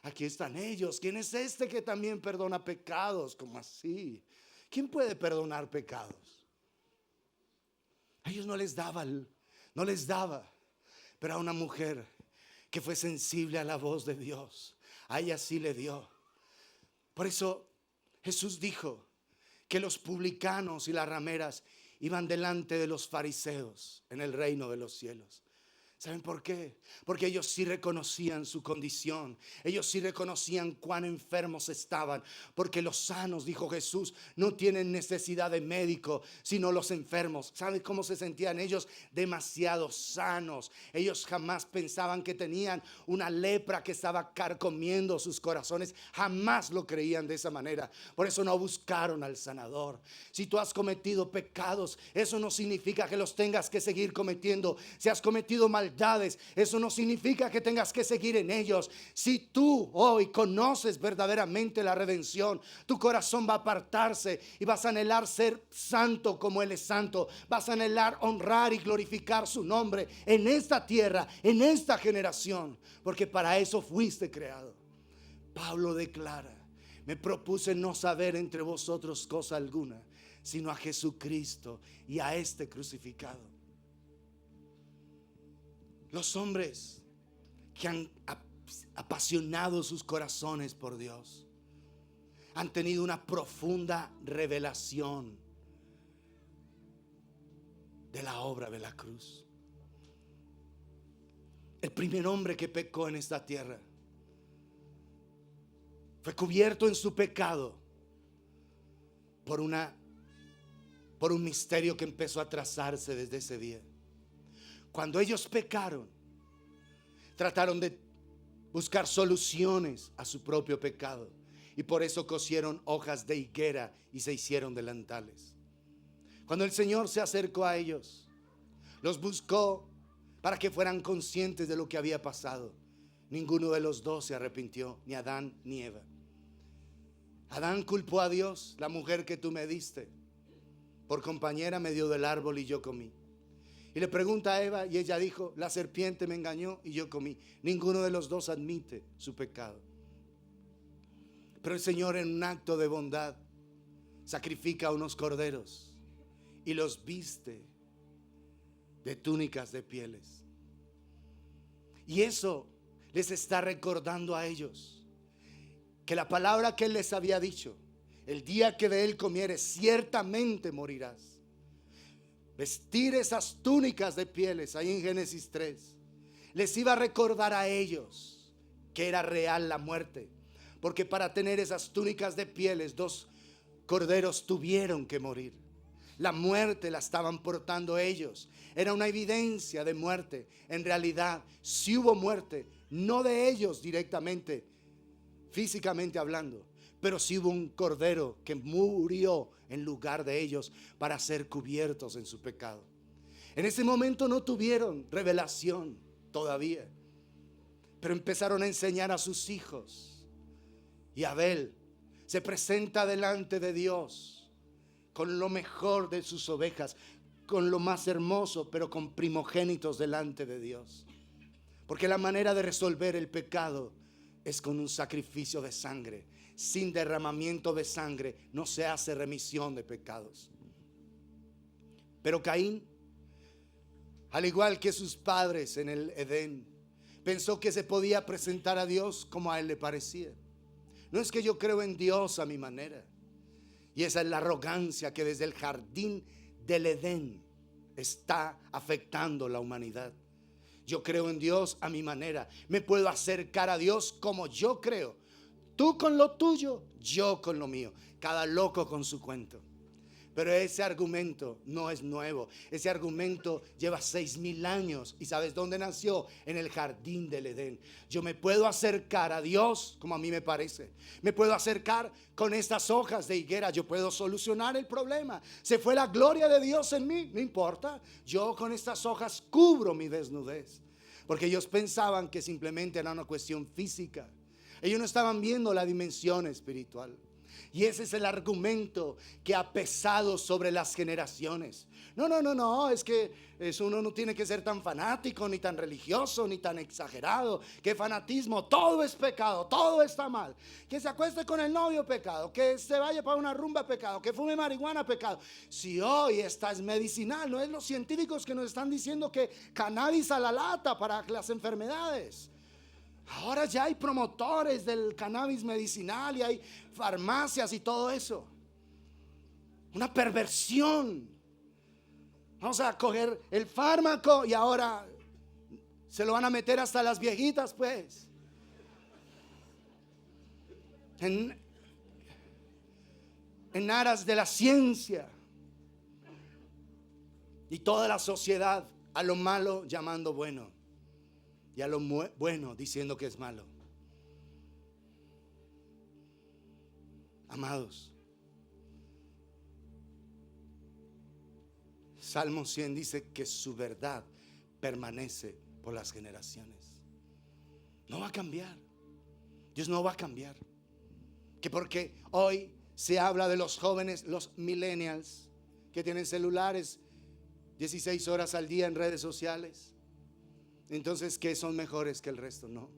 Aquí están ellos. ¿Quién es este que también perdona pecados? ¿Cómo así? ¿Quién puede perdonar pecados? A ellos no les daba, no les daba. Pero a una mujer que fue sensible a la voz de Dios, a ella sí le dio. Por eso Jesús dijo que los publicanos y las rameras iban delante de los fariseos en el reino de los cielos. ¿Saben por qué? Porque ellos sí reconocían su condición. Ellos sí reconocían cuán enfermos estaban. Porque los sanos, dijo Jesús, no tienen necesidad de médico, sino los enfermos. ¿Saben cómo se sentían ellos? Demasiado sanos. Ellos jamás pensaban que tenían una lepra que estaba carcomiendo sus corazones. Jamás lo creían de esa manera. Por eso no buscaron al sanador. Si tú has cometido pecados, eso no significa que los tengas que seguir cometiendo. Si has cometido maldades, eso no significa que tengas que seguir en ellos. Si tú hoy conoces verdaderamente la redención, tu corazón va a apartarse y vas a anhelar ser santo como Él es santo. Vas a anhelar honrar y glorificar su nombre en esta tierra, en esta generación, porque para eso fuiste creado. Pablo declara: me propuse no saber entre vosotros cosa alguna, sino a Jesucristo y a este crucificado. Los hombres que han apasionado sus corazones por Dios han tenido una profunda revelación de la obra de la cruz. El primer hombre que pecó en esta tierra fue cubierto en su pecado por un misterio que empezó a trazarse desde ese día. Cuando ellos pecaron, trataron de buscar soluciones a su propio pecado, y por eso cosieron hojas de higuera y se hicieron delantales. Cuando el Señor se acercó a ellos, los buscó para que fueran conscientes de lo que había pasado. Ninguno de los dos se arrepintió, ni Adán ni Eva. Adán culpó a Dios: la mujer que tú me diste por compañera me dio del árbol y yo comí. Y le pregunta a Eva y ella dijo: la serpiente me engañó y yo comí. Ninguno de los dos admite su pecado. Pero el Señor, en un acto de bondad, sacrifica unos corderos y los viste de túnicas de pieles. Y eso les está recordando a ellos que la palabra que Él les había dicho: el día que de él comieres, ciertamente morirás. Vestir esas túnicas de pieles, ahí en Génesis 3, les iba a recordar a ellos que era real la muerte. Porque para tener esas túnicas de pieles, 2 corderos tuvieron que morir. La muerte la estaban portando ellos. Era una evidencia de muerte. En realidad, sí hubo muerte, no de ellos directamente, físicamente hablando, pero sí hubo un cordero que murió en lugar de ellos para ser cubiertos en su pecado. En ese momento no tuvieron revelación todavía, pero empezaron a enseñar a sus hijos. Y Abel se presenta delante de Dios con lo mejor de sus ovejas, con lo más hermoso, pero con primogénitos delante de Dios. Porque la manera de resolver el pecado es con un sacrificio de sangre. Sin derramamiento de sangre no se hace remisión de pecados. Pero Caín, al igual que sus padres en el Edén, pensó que se podía presentar a Dios como a él le parecía. No es que yo creo en Dios a mi manera. Y esa es la arrogancia que desde el jardín del Edén está afectando la humanidad. Yo creo en Dios a mi manera. Me puedo acercar a Dios como yo creo. Tú con lo tuyo, yo con lo mío. Cada loco con su cuento. Pero ese argumento no es nuevo. Ese argumento lleva 6,000 años. ¿Y sabes dónde nació? En el jardín del Edén. Yo me puedo acercar a Dios como a mí me parece. Me puedo acercar con estas hojas de higuera. Yo puedo solucionar el problema. Se fue la gloria de Dios en mí. No importa. Yo con estas hojas cubro mi desnudez. Porque ellos pensaban que simplemente era una cuestión física. Ellos no estaban viendo la dimensión espiritual. Y ese es el argumento que ha pesado sobre las generaciones. No, es que uno no tiene que ser tan fanático, ni tan religioso, ni tan exagerado. Que fanatismo, todo es pecado, todo está mal. Que se acueste con el novio, pecado. Que se vaya para una rumba, pecado. Que fume marihuana, pecado. Si hoy esta es medicinal, no es los científicos que nos están diciendo que cannabis a la lata para las enfermedades. Ahora ya hay promotores del cannabis medicinal y hay farmacias y todo eso. Una perversión. Vamos a coger el fármaco y ahora se lo van a meter hasta las viejitas, pues. En aras de la ciencia. Y toda la sociedad a lo malo llamando bueno. Y a lo bueno diciendo que es malo. Amados, Salmo 100 dice que su verdad permanece por las generaciones. No va a cambiar. Dios no va a cambiar. Que porque hoy se habla de los jóvenes, los millennials, que tienen celulares 16 horas al día en redes sociales, entonces que son mejores que el resto. No,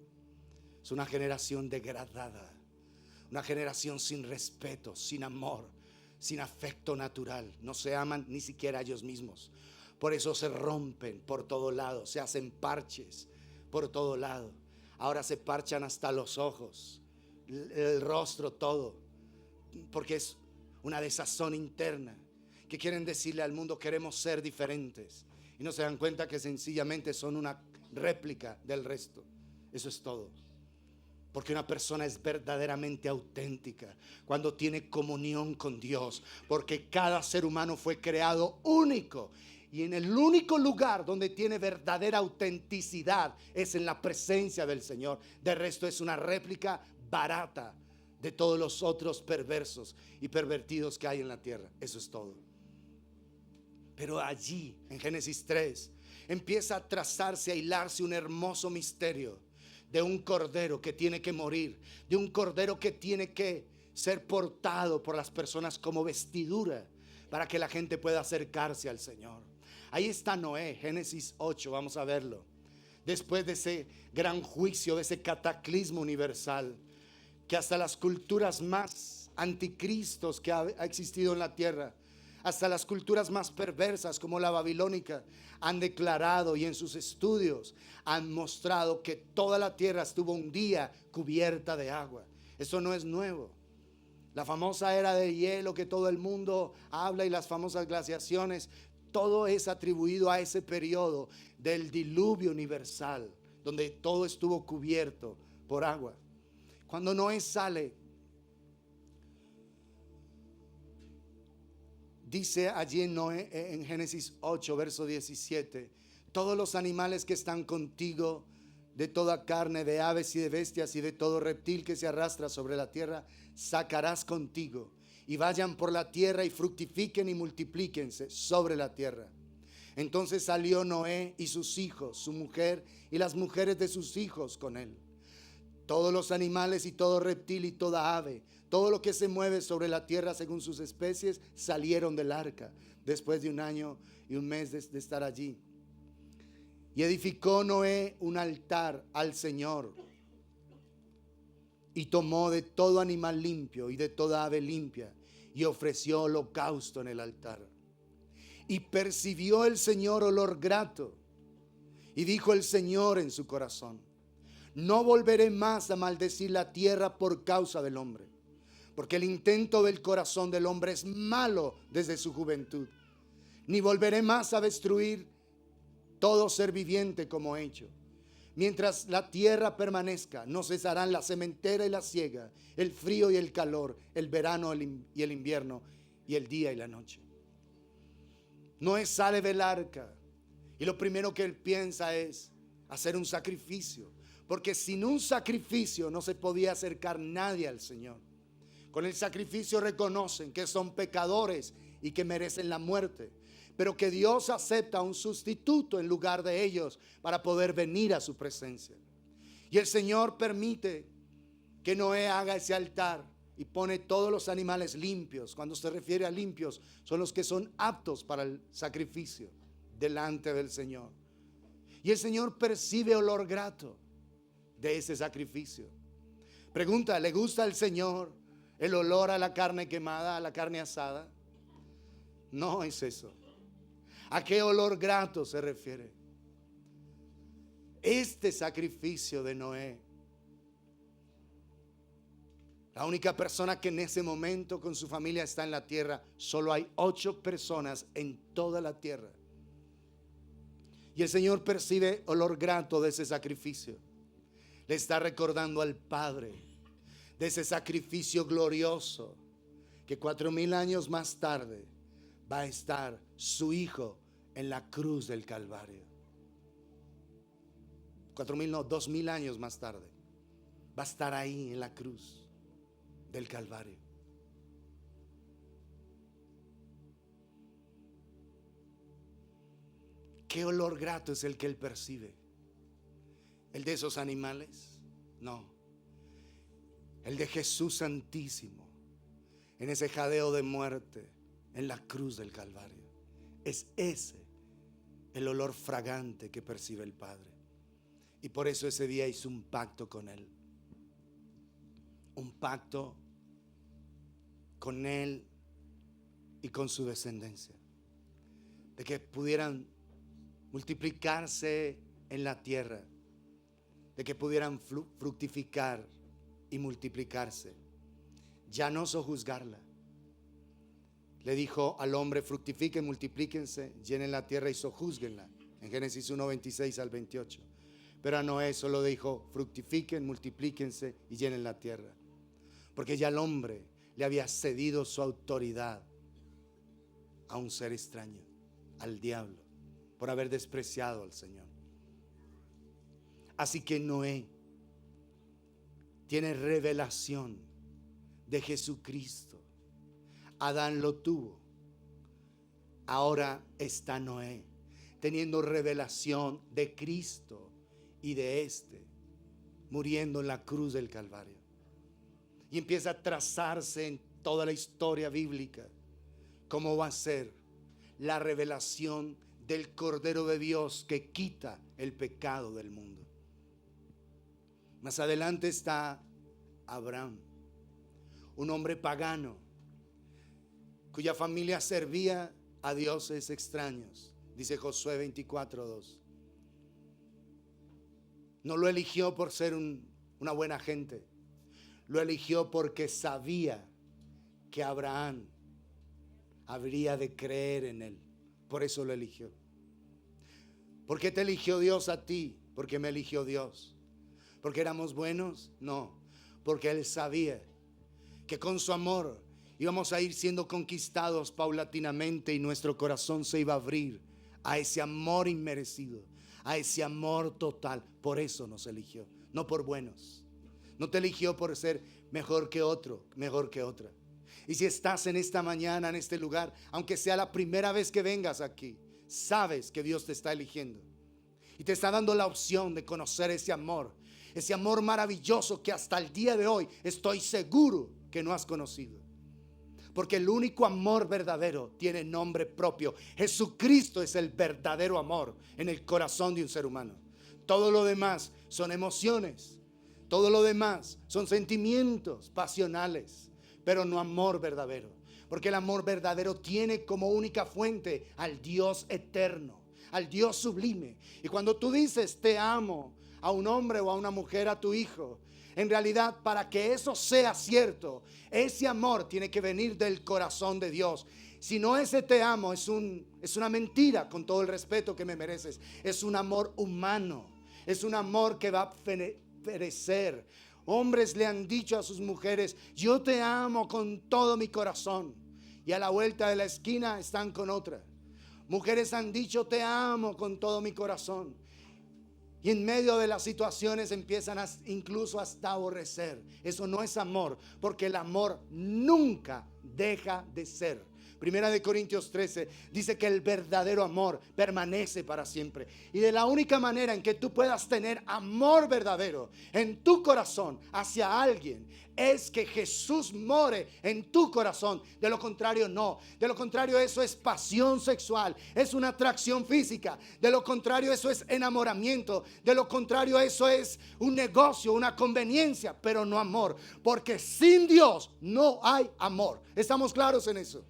es una generación degradada, una generación sin respeto, sin amor, sin afecto natural. No se aman ni siquiera ellos mismos. Por eso se rompen por todo lado, se hacen parches por todo lado. Ahora se parchan hasta los ojos, el rostro, todo, porque es una desazón interna, que quieren decirle al mundo: queremos ser diferentes, y no se dan cuenta que sencillamente son una réplica del resto. Eso es todo. Porque una persona es verdaderamente auténtica cuando tiene comunión con Dios. Porque cada ser humano fue creado único. Y en el único lugar donde tiene verdadera autenticidad es en la presencia del Señor. De resto es una réplica barata de todos los otros perversos y pervertidos que hay en la tierra. Eso es todo. Pero allí, en Génesis 3, empieza a trazarse, a hilarse un hermoso misterio de un cordero que tiene que morir, de un cordero que tiene que ser portado por las personas como vestidura para que la gente pueda acercarse al Señor. Ahí está Noé, Génesis 8, vamos a verlo. Después de ese gran juicio, de ese cataclismo universal, que hasta las culturas más anticristos que ha existido en la tierra, hasta las culturas más perversas como la babilónica, han declarado y en sus estudios han mostrado que toda la tierra estuvo un día cubierta de agua. Eso no es nuevo. La famosa era de hielo que todo el mundo habla y las famosas glaciaciones, todo es atribuido a ese periodo del diluvio universal, donde todo estuvo cubierto por agua. Cuando Noé sale, dice allí en Génesis 8, verso 17: todos los animales que están contigo, de toda carne, de aves y de bestias y de todo reptil que se arrastra sobre la tierra, sacarás contigo, y vayan por la tierra y fructifiquen y multiplíquense sobre la tierra. Entonces salió Noé y sus hijos, su mujer y las mujeres de sus hijos con él. Todos los animales y todo reptil y toda ave, todo lo que se mueve sobre la tierra según sus especies, salieron del arca después de 1 año y 1 mes de estar allí. Y edificó Noé un altar al Señor, y tomó de todo animal limpio y de toda ave limpia, y ofreció holocausto en el altar. Y percibió el Señor olor grato, y dijo el Señor en su corazón: no volveré más a maldecir la tierra por causa del hombre, porque el intento del corazón del hombre es malo desde su juventud. Ni volveré más a destruir todo ser viviente como he hecho. Mientras la tierra permanezca, no cesarán la sementera y la siega, el frío y el calor, el verano y el invierno, y el día y la noche. Noé sale del arca y lo primero que él piensa es hacer un sacrificio, porque sin un sacrificio no se podía acercar nadie al Señor. Con el sacrificio reconocen que son pecadores y que merecen la muerte, pero que Dios acepta un sustituto en lugar de ellos para poder venir a su presencia. Y el Señor permite que Noé haga ese altar y pone todos los animales limpios. Cuando se refiere a limpios, son los que son aptos para el sacrificio delante del Señor. Y el Señor percibe olor grato de ese sacrificio. Pregunta, ¿le gusta al Señor el olor a la carne quemada, a la carne asada? No es eso. ¿A qué olor grato se refiere? Este sacrificio de Noé, la única persona que en ese momento con su familia está en la tierra, solo hay 8 personas en toda la tierra. Y el Señor percibe olor grato de ese sacrificio. Le está recordando al Padre de ese sacrificio glorioso que 4000 años más tarde va a estar su Hijo en la cruz del Calvario. 4000 no, 2000 años más tarde va a estar ahí en la cruz del Calvario. ¿Qué olor grato es el que Él percibe? ¿El de esos animales? No. El de Jesús Santísimo en ese jadeo de muerte en la cruz del Calvario. Es ese el olor fragante que percibe el Padre. Y por eso ese día hizo un pacto con Él. Un pacto con Él y con su descendencia. De que pudieran multiplicarse en la tierra. De que pudieran fructificar y multiplicarse. Ya no sojuzgarla. Le dijo al hombre: fructifiquen, multiplíquense, llenen la tierra y sojúzguenla. En Génesis 1, 26 al 28. Pero a Noé solo dijo: fructifiquen, multiplíquense y llenen la tierra. Porque ya el hombre le había cedido su autoridad a un ser extraño, al diablo, por haber despreciado al Señor. Así que Noé tiene revelación de Jesucristo. Adán lo tuvo. Ahora está Noé teniendo revelación de Cristo y de este muriendo en la cruz del Calvario. Y empieza a trazarse en toda la historia bíblica cómo va a ser la revelación del Cordero de Dios que quita el pecado del mundo. Más adelante está Abraham, un hombre pagano cuya familia servía a dioses extraños. Dice Josué 24:2. No lo eligió por ser una buena gente. Lo eligió porque sabía que Abraham habría de creer en él. Por eso lo eligió. ¿Por qué te eligió Dios a ti? Porque me eligió Dios. ¿Porque éramos buenos? No. Porque Él sabía que con su amor íbamos a ir siendo conquistados paulatinamente y nuestro corazón se iba a abrir a ese amor inmerecido, a ese amor total. Por eso nos eligió, no por buenos. No te eligió por ser mejor que otro, mejor que otra. Y si estás en esta mañana, en este lugar, aunque sea la primera vez que vengas aquí, sabes que Dios te está eligiendo y te está dando la opción de conocer ese amor maravilloso que hasta el día de hoy estoy seguro que no has conocido. Porque el único amor verdadero tiene nombre propio. Jesucristo es el verdadero amor en el corazón de un ser humano. Todo lo demás son emociones. Todo lo demás son sentimientos pasionales, pero no amor verdadero. Porque el amor verdadero tiene como única fuente al Dios eterno, al Dios sublime. Y cuando tú dices te amo a un hombre o a una mujer, a tu hijo, en realidad, para que eso sea cierto, ese amor tiene que venir del corazón de Dios. Si no, ese te amo es una mentira, con todo el respeto que me mereces. Es un amor humano, es un amor que va a perecer. Hombres le han dicho a sus mujeres: yo te amo con todo mi corazón, y a la vuelta de la esquina están con otra. Mujeres han dicho: te amo con todo mi corazón, y en medio de las situaciones empiezan incluso hasta aborrecer. Eso no es amor, porque el amor nunca deja de ser. Primera de Corintios 13 dice que el verdadero amor permanece para siempre. Y de la única manera en que tú puedas tener amor verdadero en tu corazón hacia alguien es que Jesús more en tu corazón. De lo contrario, no. De lo contrario, eso es pasión sexual, es una atracción física. De lo contrario, eso es enamoramiento. De lo contrario, eso es un negocio, una conveniencia, pero no amor. Porque sin Dios no hay amor. ¿Estamos claros en eso?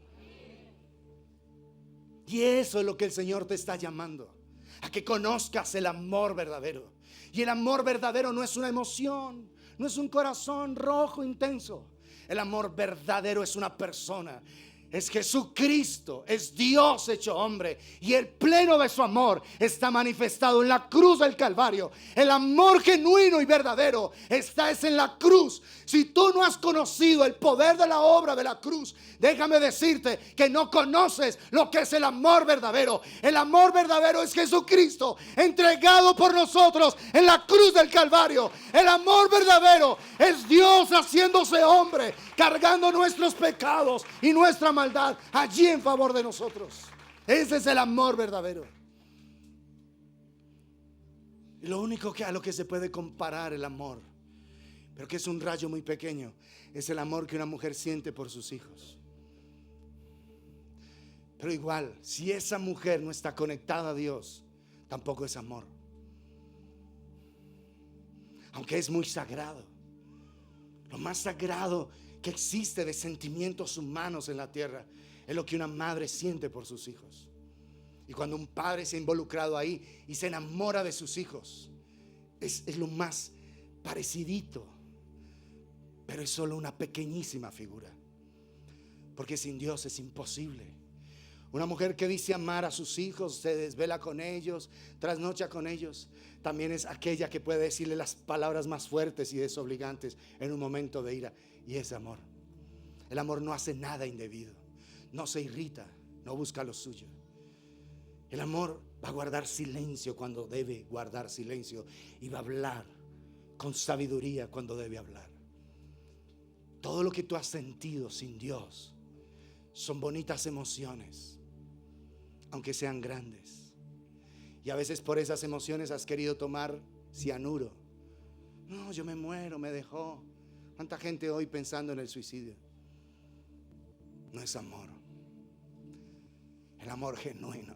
Y eso es lo que el Señor te está llamando, a que conozcas el amor verdadero. Y el amor verdadero no es una emoción, no es un corazón rojo intenso. El amor verdadero es una persona. Es Jesucristo, es Dios hecho hombre. Y el pleno de su amor está manifestado en la cruz del Calvario. El amor genuino y verdadero está en la cruz. Si tú no has conocido el poder de la obra de la cruz, déjame decirte que no conoces lo que es el amor verdadero. El amor verdadero es Jesucristo entregado por nosotros en la cruz del Calvario. El amor verdadero es Dios haciéndose hombre, cargando nuestros pecados y nuestra maldad allí en favor de nosotros. Ese es el amor verdadero. Y lo único a lo que se puede comparar el amor, pero que es un rayo muy pequeño, es el amor que una mujer siente por sus hijos. Pero igual, si esa mujer no está conectada a Dios, tampoco es amor. Aunque es muy sagrado, lo más sagrado que existe de sentimientos humanos en la tierra es lo que una madre siente por sus hijos. Y cuando un padre se ha involucrado ahí y se enamora de sus hijos, es lo más parecidito, pero es solo una pequeñísima figura, porque sin Dios es imposible. Una mujer que dice amar a sus hijos, se desvela con ellos, trasnocha con ellos, también es aquella que puede decirle las palabras más fuertes y desobligantes en un momento de ira. Y es amor. El amor no hace nada indebido, no se irrita, no busca lo suyo. El amor va a guardar silencio cuando debe guardar silencio, y va a hablar con sabiduría cuando debe hablar. Todo lo que tú has sentido sin Dios son bonitas emociones, aunque sean grandes. Y a veces por esas emociones has querido tomar cianuro. No, yo me muero, me dejó. ¿Cuánta gente hoy pensando en el suicidio? No es amor. El amor genuino,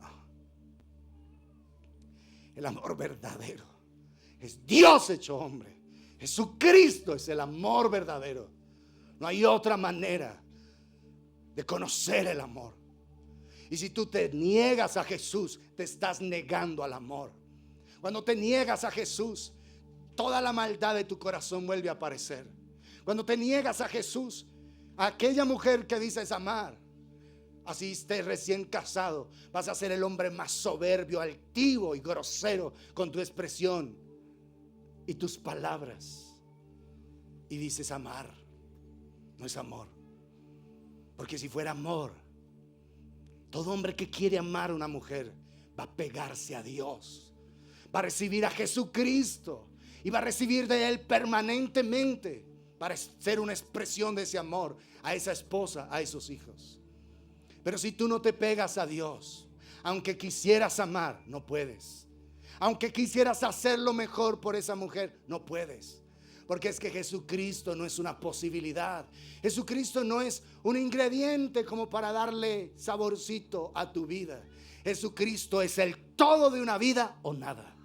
el amor verdadero, es Dios hecho hombre. Jesucristo es el amor verdadero. No hay otra manera de conocer el amor. Y si tú te niegas a Jesús, te estás negando al amor. Cuando te niegas a Jesús, toda la maldad de tu corazón vuelve a aparecer. Cuando te niegas a Jesús, a aquella mujer que dices amar, así estés recién casado, vas a ser el hombre más soberbio, altivo y grosero con tu expresión y tus palabras. Y dices amar. No es amor. Porque si fuera amor, todo hombre que quiere amar a una mujer va a pegarse a Dios, va a recibir a Jesucristo y va a recibir de Él permanentemente, para ser una expresión de ese amor a esa esposa, a esos hijos. Pero si tú no te pegas a Dios, aunque quisieras amar, no puedes. Aunque quisieras hacer lo mejor por esa mujer, no puedes. Porque es que Jesucristo no es una posibilidad. Jesucristo no es un ingrediente como para darle saborcito a tu vida. Jesucristo es el todo de una vida o nada.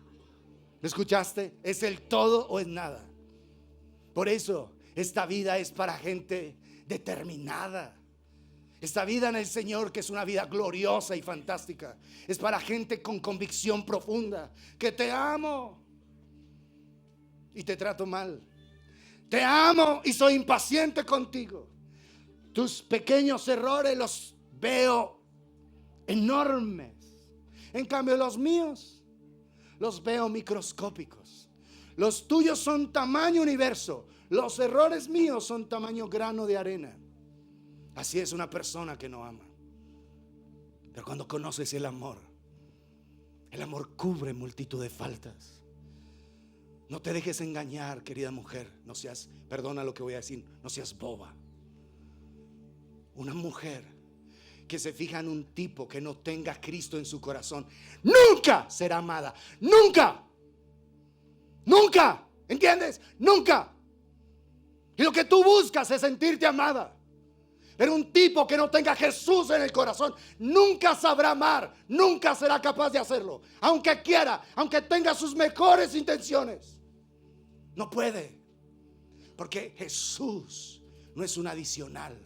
¿Me escuchaste? Es el todo o es nada. Por eso esta vida es para gente determinada. Esta vida en el Señor, que es una vida gloriosa y fantástica, es para gente con convicción profunda, que te amo y te trato mal. Te amo y soy impaciente contigo. Tus pequeños errores los veo enormes. En cambio los míos los veo microscópicos. Los tuyos son tamaño universo. Los errores míos son tamaño grano de arena. Así es una persona que no ama. Pero cuando conoces el amor cubre multitud de faltas. No te dejes engañar, querida mujer. No seas, perdona lo que voy a decir, no seas boba. Una mujer que se fija en un tipo que no tenga a Cristo en su corazón, nunca será amada. Nunca. Nunca. ¿Entiendes? Nunca. Y lo que tú buscas es sentirte amada. Pero un tipo que no tenga a Jesús en el corazón nunca sabrá amar, nunca será capaz de hacerlo. Aunque quiera, aunque tenga sus mejores intenciones, no puede. Porque Jesús no es un adicional.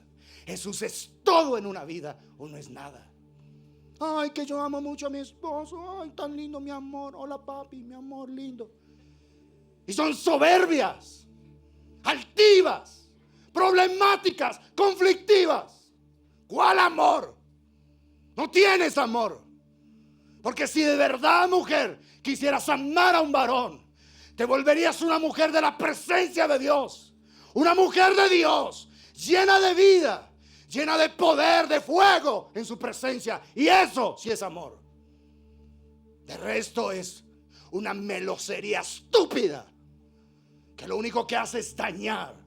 Jesús es todo en una vida o no es nada. Ay, que yo amo mucho a mi esposo. Ay, tan lindo mi amor. Hola papi, mi amor lindo. Y son soberbias, altivas, problemáticas, conflictivas. ¿Cuál amor? No tienes amor. Porque si de verdad, mujer, quisieras amar a un varón, te volverías una mujer de la presencia de Dios. Una mujer de Dios, llena de vida, llena de poder, de fuego en su presencia. Y eso sí es amor. De resto es una melosería estúpida que lo único que hace es dañar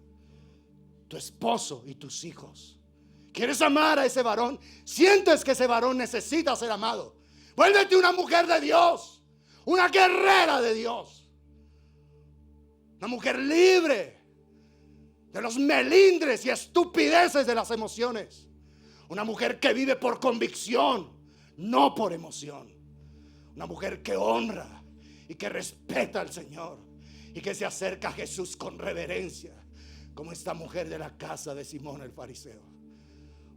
tu esposo y tus hijos. ¿Quieres amar a ese varón? ¿Sientes que ese varón necesita ser amado? Vuélvete una mujer de Dios, una guerrera de Dios, una mujer libre de los melindres y estupideces de las emociones. Una mujer que vive por convicción, no por emoción. Una mujer que honra y que respeta al Señor y que se acerca a Jesús con reverencia, como esta mujer de la casa de Simón el fariseo.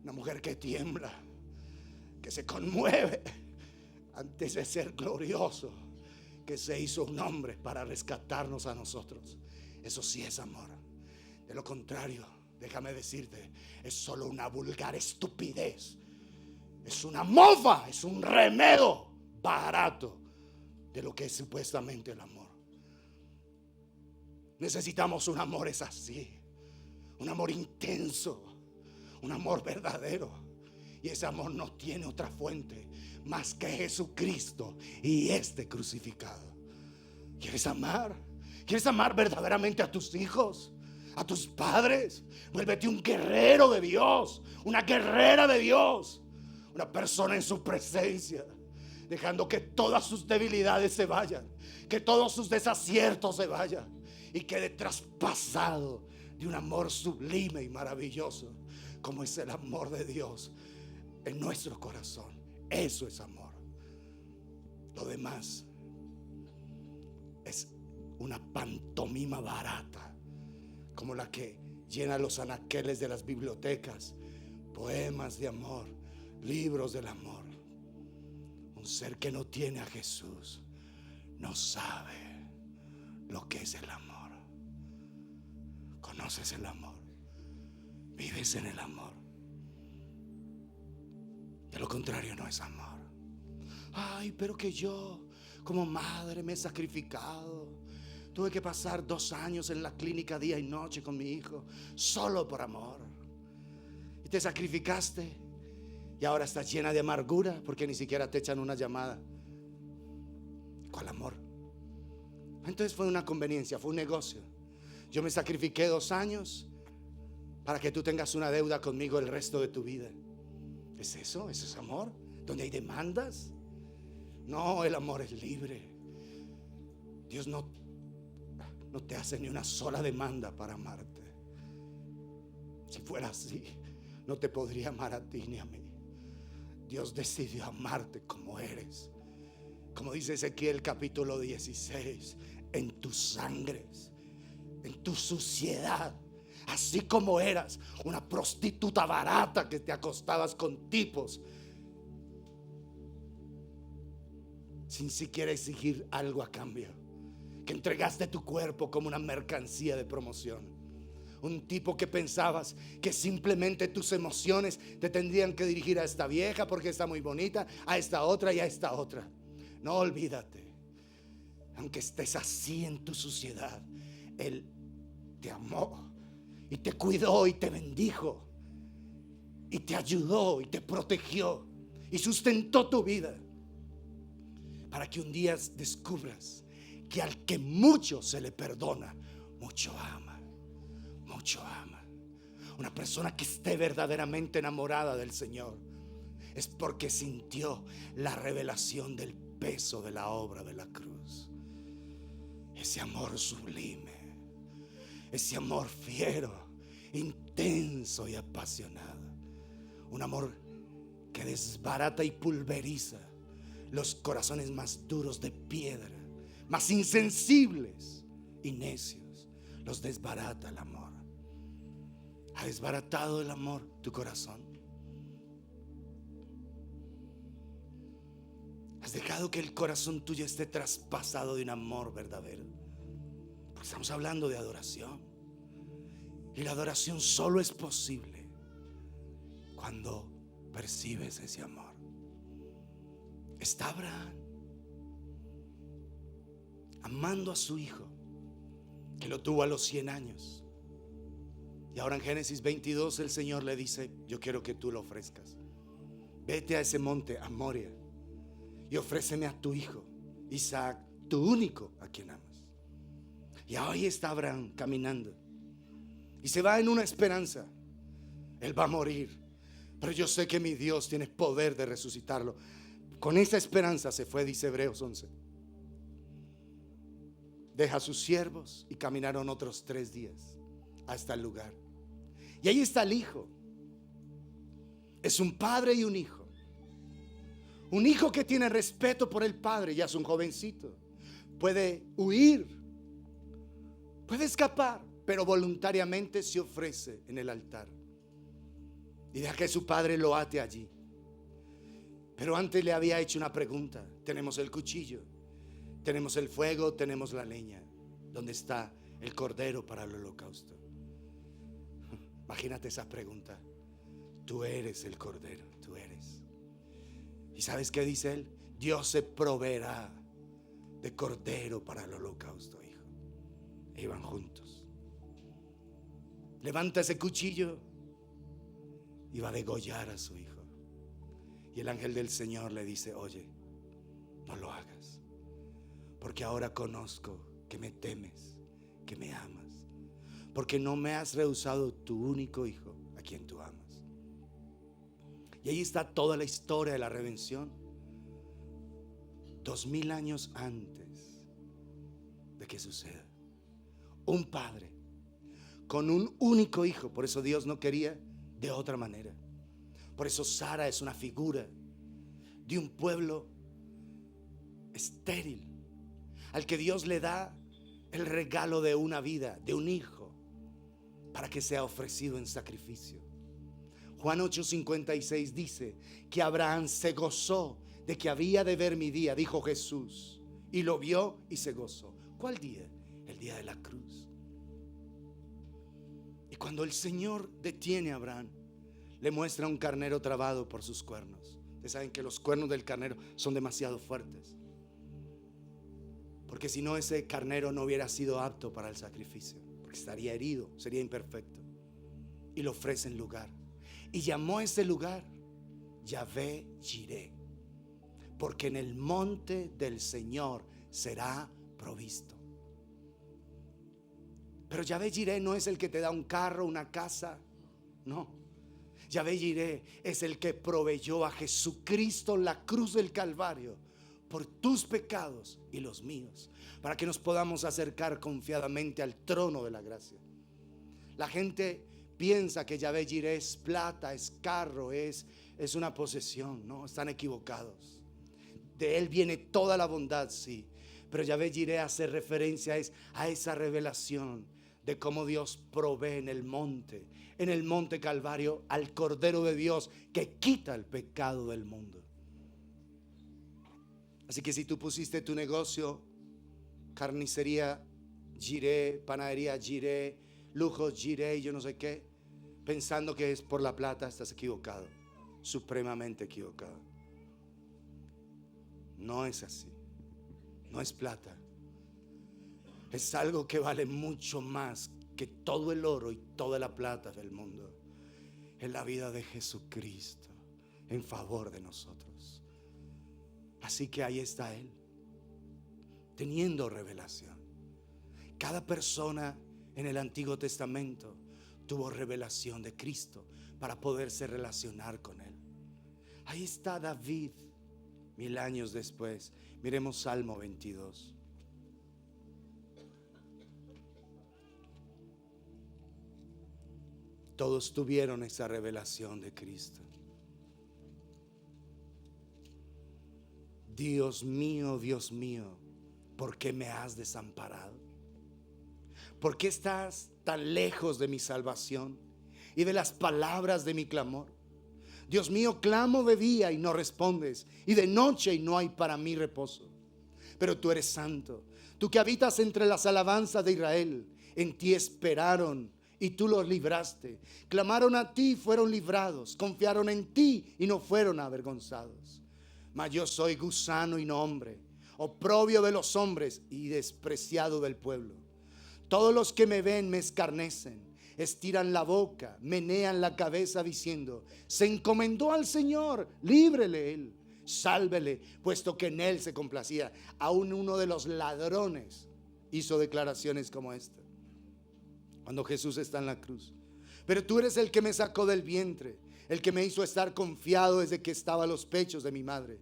Una mujer que tiembla, que se conmueve antes de ser glorioso, que se hizo un hombre para rescatarnos a nosotros. Eso sí es amor. De lo contrario, déjame decirte, es solo una vulgar estupidez. Es una mofa, es un remedio barato de lo que es supuestamente el amor. Necesitamos un amor es así, un amor intenso, un amor verdadero. Y ese amor no tiene otra fuente más que Jesucristo y este crucificado. ¿Quieres amar? ¿Quieres amar verdaderamente a tus hijos? ¿A tus padres? Vuélvete un guerrero de Dios, una guerrera de Dios, una persona en su presencia, dejando que todas sus debilidades se vayan, que todos sus desaciertos se vayan y quede traspasado de un amor sublime y maravilloso como es el amor de Dios en nuestro corazón. Eso es amor. Lo demás es una pantomima barata, como la que llena los anaqueles de las bibliotecas, poemas de amor, libros del amor. Un ser que no tiene a Jesús no sabe lo que es el amor. ¿Conoces el amor? ¿Vives en el amor? De lo contrario no es amor. Ay, pero que yo como madre me he sacrificado. Tuve que pasar 2 años en la clínica día y noche con mi hijo, solo por amor. Y te sacrificaste y ahora estás llena de amargura porque ni siquiera te echan una llamada. ¿Cuál amor? Entonces fue una conveniencia, fue un negocio. Yo me sacrifiqué 2 años para que tú tengas una deuda conmigo el resto de tu vida. ¿Es eso? ¿Eso es amor? ¿Donde hay demandas? No, el amor es libre. Dios no te hace ni una sola demanda para amarte. Si fuera así, no te podría amar a ti ni a mí. Dios decidió amarte como eres. Como dice Ezequiel capítulo 16, en tus sangres, en tu suciedad, así como eras una prostituta barata que te acostabas con tipos sin siquiera exigir algo a cambio, que entregaste tu cuerpo como una mercancía de promoción. Un tipo que pensabas que simplemente tus emociones te tendrían que dirigir a esta vieja porque está muy bonita, a esta otra y a esta otra. No, olvídate. Aunque estés así en tu suciedad, Él te amó y te cuidó y te bendijo y te ayudó y te protegió y sustentó tu vida, para que un día descubras que al que mucho se le perdona, mucho ama. Mucho ama. Una persona que esté verdaderamente enamorada del Señor es porque sintió la revelación del peso de la obra de la cruz. Ese amor sublime, ese amor fiero, intenso y apasionado. Un amor que desbarata y pulveriza los corazones más duros de piedra, más insensibles y necios. Los desbarata el amor. ¿Ha desbaratado el amor tu corazón? ¿Has dejado que el corazón tuyo esté traspasado de un amor verdadero? Porque estamos hablando de adoración. Y la adoración solo es posible cuando percibes ese amor. Está Abraham amando a su hijo, que lo tuvo a los 100 años. Y ahora en Génesis 22 el Señor le dice: yo quiero que tú lo ofrezcas. Vete a ese monte, a Moria, y ofréceme a tu hijo Isaac, tu único, a quien amas. Y ahí está Abraham caminando, y se va en una esperanza: él va a morir, pero yo sé que mi Dios tiene poder de resucitarlo. Con esa esperanza se fue, dice Hebreos 11. Deja a sus siervos y caminaron otros 3 días hasta el lugar. Y ahí está el hijo. Es un padre y un hijo. Un hijo que tiene respeto por el padre, ya es un jovencito. Puede huir, puede escapar, pero voluntariamente se ofrece en el altar y deja que su padre lo ate allí. Pero antes le había hecho una pregunta: tenemos el cuchillo, tenemos el fuego, tenemos la leña. ¿Dónde está el cordero para el holocausto? Imagínate esa pregunta. Tú eres el cordero, tú eres. ¿Y sabes qué dice él? Dios se proveerá de cordero para el holocausto, hijo. E iban juntos. Levanta ese cuchillo y va a degollar a su hijo. Y el ángel del Señor le dice: oye, no lo hagas, porque ahora conozco que me temes, que me amas, porque no me has rehusado tu único hijo, a quien tú amas. Y ahí está toda la historia de la redención. 2000 años antes de que suceda, un padre con un único hijo. Por eso Dios no quería de otra manera. Por eso Sara es una figura de un pueblo estéril, al que Dios le da el regalo de una vida, de un hijo, para que sea ofrecido en sacrificio. Juan 8:56 dice que Abraham se gozó de que había de ver mi día, dijo Jesús, y lo vio y se gozó. ¿Cuál día? El día de la cruz. Y cuando el Señor detiene a Abraham, le muestra un carnero trabado por sus cuernos. Ustedes saben que los cuernos del carnero son demasiado fuertes, porque si no, ese carnero no hubiera sido apto para el sacrificio, porque estaría herido, sería imperfecto. Y lo ofrece en lugar. Y llamó ese lugar Yahvé Jireh, porque en el monte del Señor será provisto. Pero Yahvé Jireh no es el que te da un carro, una casa, no. Yahvé Jireh es el que proveyó a Jesucristo en la cruz del Calvario por tus pecados y los míos, para que nos podamos acercar confiadamente al trono de la gracia. La gente piensa que Yahvé Jireh es plata, es carro, es una posesión. No, están equivocados. De él viene toda la bondad, sí, pero Yahvé Jireh hace referencia a esa revelación de cómo Dios provee en el monte Calvario, al Cordero de Dios que quita el pecado del mundo. Así que si tú pusiste tu negocio, carnicería Jireh, panadería Jireh, lujos Jireh, yo no sé qué, pensando que es por la plata, estás equivocado, supremamente equivocado. No es así, no es plata. Es algo que vale mucho más que todo el oro y toda la plata del mundo. Es la vida de Jesucristo en favor de nosotros. Así que ahí está Él, teniendo revelación. Cada persona en el Antiguo Testamento tuvo revelación de Cristo para poderse relacionar con Él. Ahí está David 1000 años después. Miremos Salmo 22. Todos tuvieron esa revelación de Cristo. Dios mío, ¿por qué me has desamparado? ¿Por qué estás tan lejos de mi salvación y de las palabras de mi clamor? Dios mío, clamo de día y no respondes, y de noche y no hay para mí reposo. Pero tú eres santo, tú que habitas entre las alabanzas de Israel. En ti esperaron y tú los libraste. Clamaron a ti y fueron librados. Confiaron en ti y no fueron avergonzados. Mas yo soy gusano y no hombre, oprobio de los hombres y despreciado del pueblo. Todos los que me ven me escarnecen, estiran la boca, menean la cabeza diciendo: se encomendó al Señor, líbrele él, sálvele, puesto que en él se complacía. Aún uno de los ladrones hizo declaraciones como esta cuando Jesús está en la cruz. Pero tú eres el que me sacó del vientre, el que me hizo estar confiado desde que estaba a los pechos de mi madre.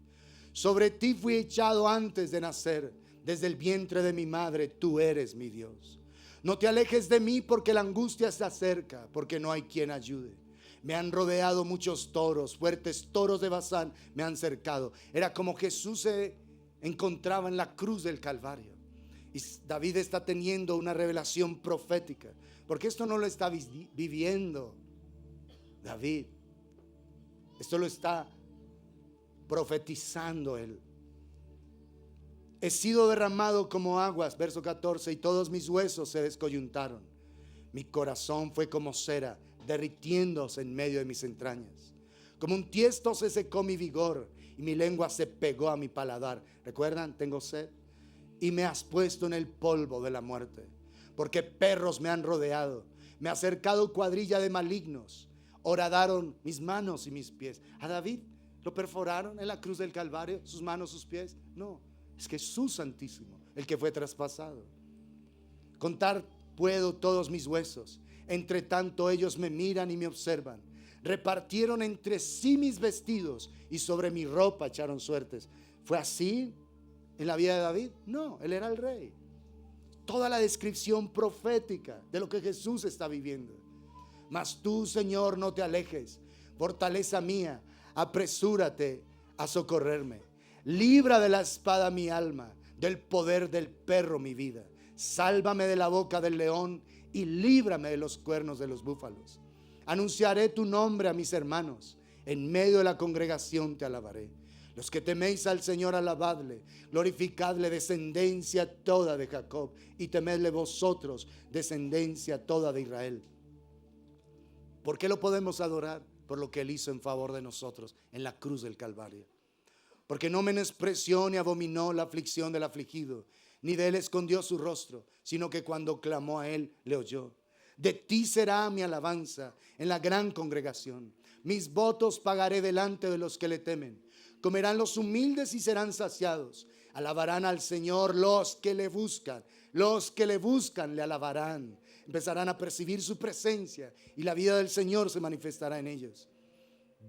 Sobre ti fui echado antes de nacer, desde el vientre de mi madre tú eres mi Dios. No te alejes de mí porque la angustia está cerca, porque no hay quien ayude. Me han rodeado muchos toros, fuertes toros de Basán me han cercado. Era como Jesús se encontraba en la cruz del Calvario. Y David está teniendo una revelación profética, porque esto no lo está viviendo David, esto lo está profetizando él. He sido derramado como aguas, verso 14, y todos mis huesos se descoyuntaron. Mi corazón fue como cera, derritiéndose en medio de mis entrañas. Como un tiesto se secó mi vigor y mi lengua se pegó a mi paladar. ¿Recuerdan? Tengo sed. Y me has puesto en el polvo de la muerte, porque perros me han rodeado. Me ha cercado cuadrilla de malignos. Horadaron mis manos y mis pies. A David lo perforaron en la cruz del Calvario, sus manos, sus pies. No, es Jesús Santísimo el que fue traspasado. Contar puedo todos mis huesos, entre tanto ellos me miran y me observan. Repartieron entre sí mis vestidos y sobre mi ropa echaron suertes. ¿Fue así en la vida de David? No, él era el rey. Toda la descripción profética de lo que Jesús está viviendo. Mas tú, Señor, no te alejes, fortaleza mía, apresúrate a socorrerme. Libra de la espada mi alma, del poder del perro mi vida. Sálvame de la boca del león y líbrame de los cuernos de los búfalos. Anunciaré tu nombre a mis hermanos, en medio de la congregación te alabaré. Los que teméis al Señor, alabadle, glorificadle, descendencia toda de Jacob, y temedle vosotros, descendencia toda de Israel. ¿Por qué lo podemos adorar? Por lo que Él hizo en favor de nosotros en la cruz del Calvario. Porque no menospreció ni abominó la aflicción del afligido, ni de él escondió su rostro, sino que cuando clamó a Él, le oyó. De ti será mi alabanza en la gran congregación. Mis votos pagaré delante de los que le temen. Comerán los humildes y serán saciados. Alabarán al Señor los que le buscan. Los que le buscan le alabarán. Empezarán a percibir su presencia y la vida del Señor se manifestará en ellos.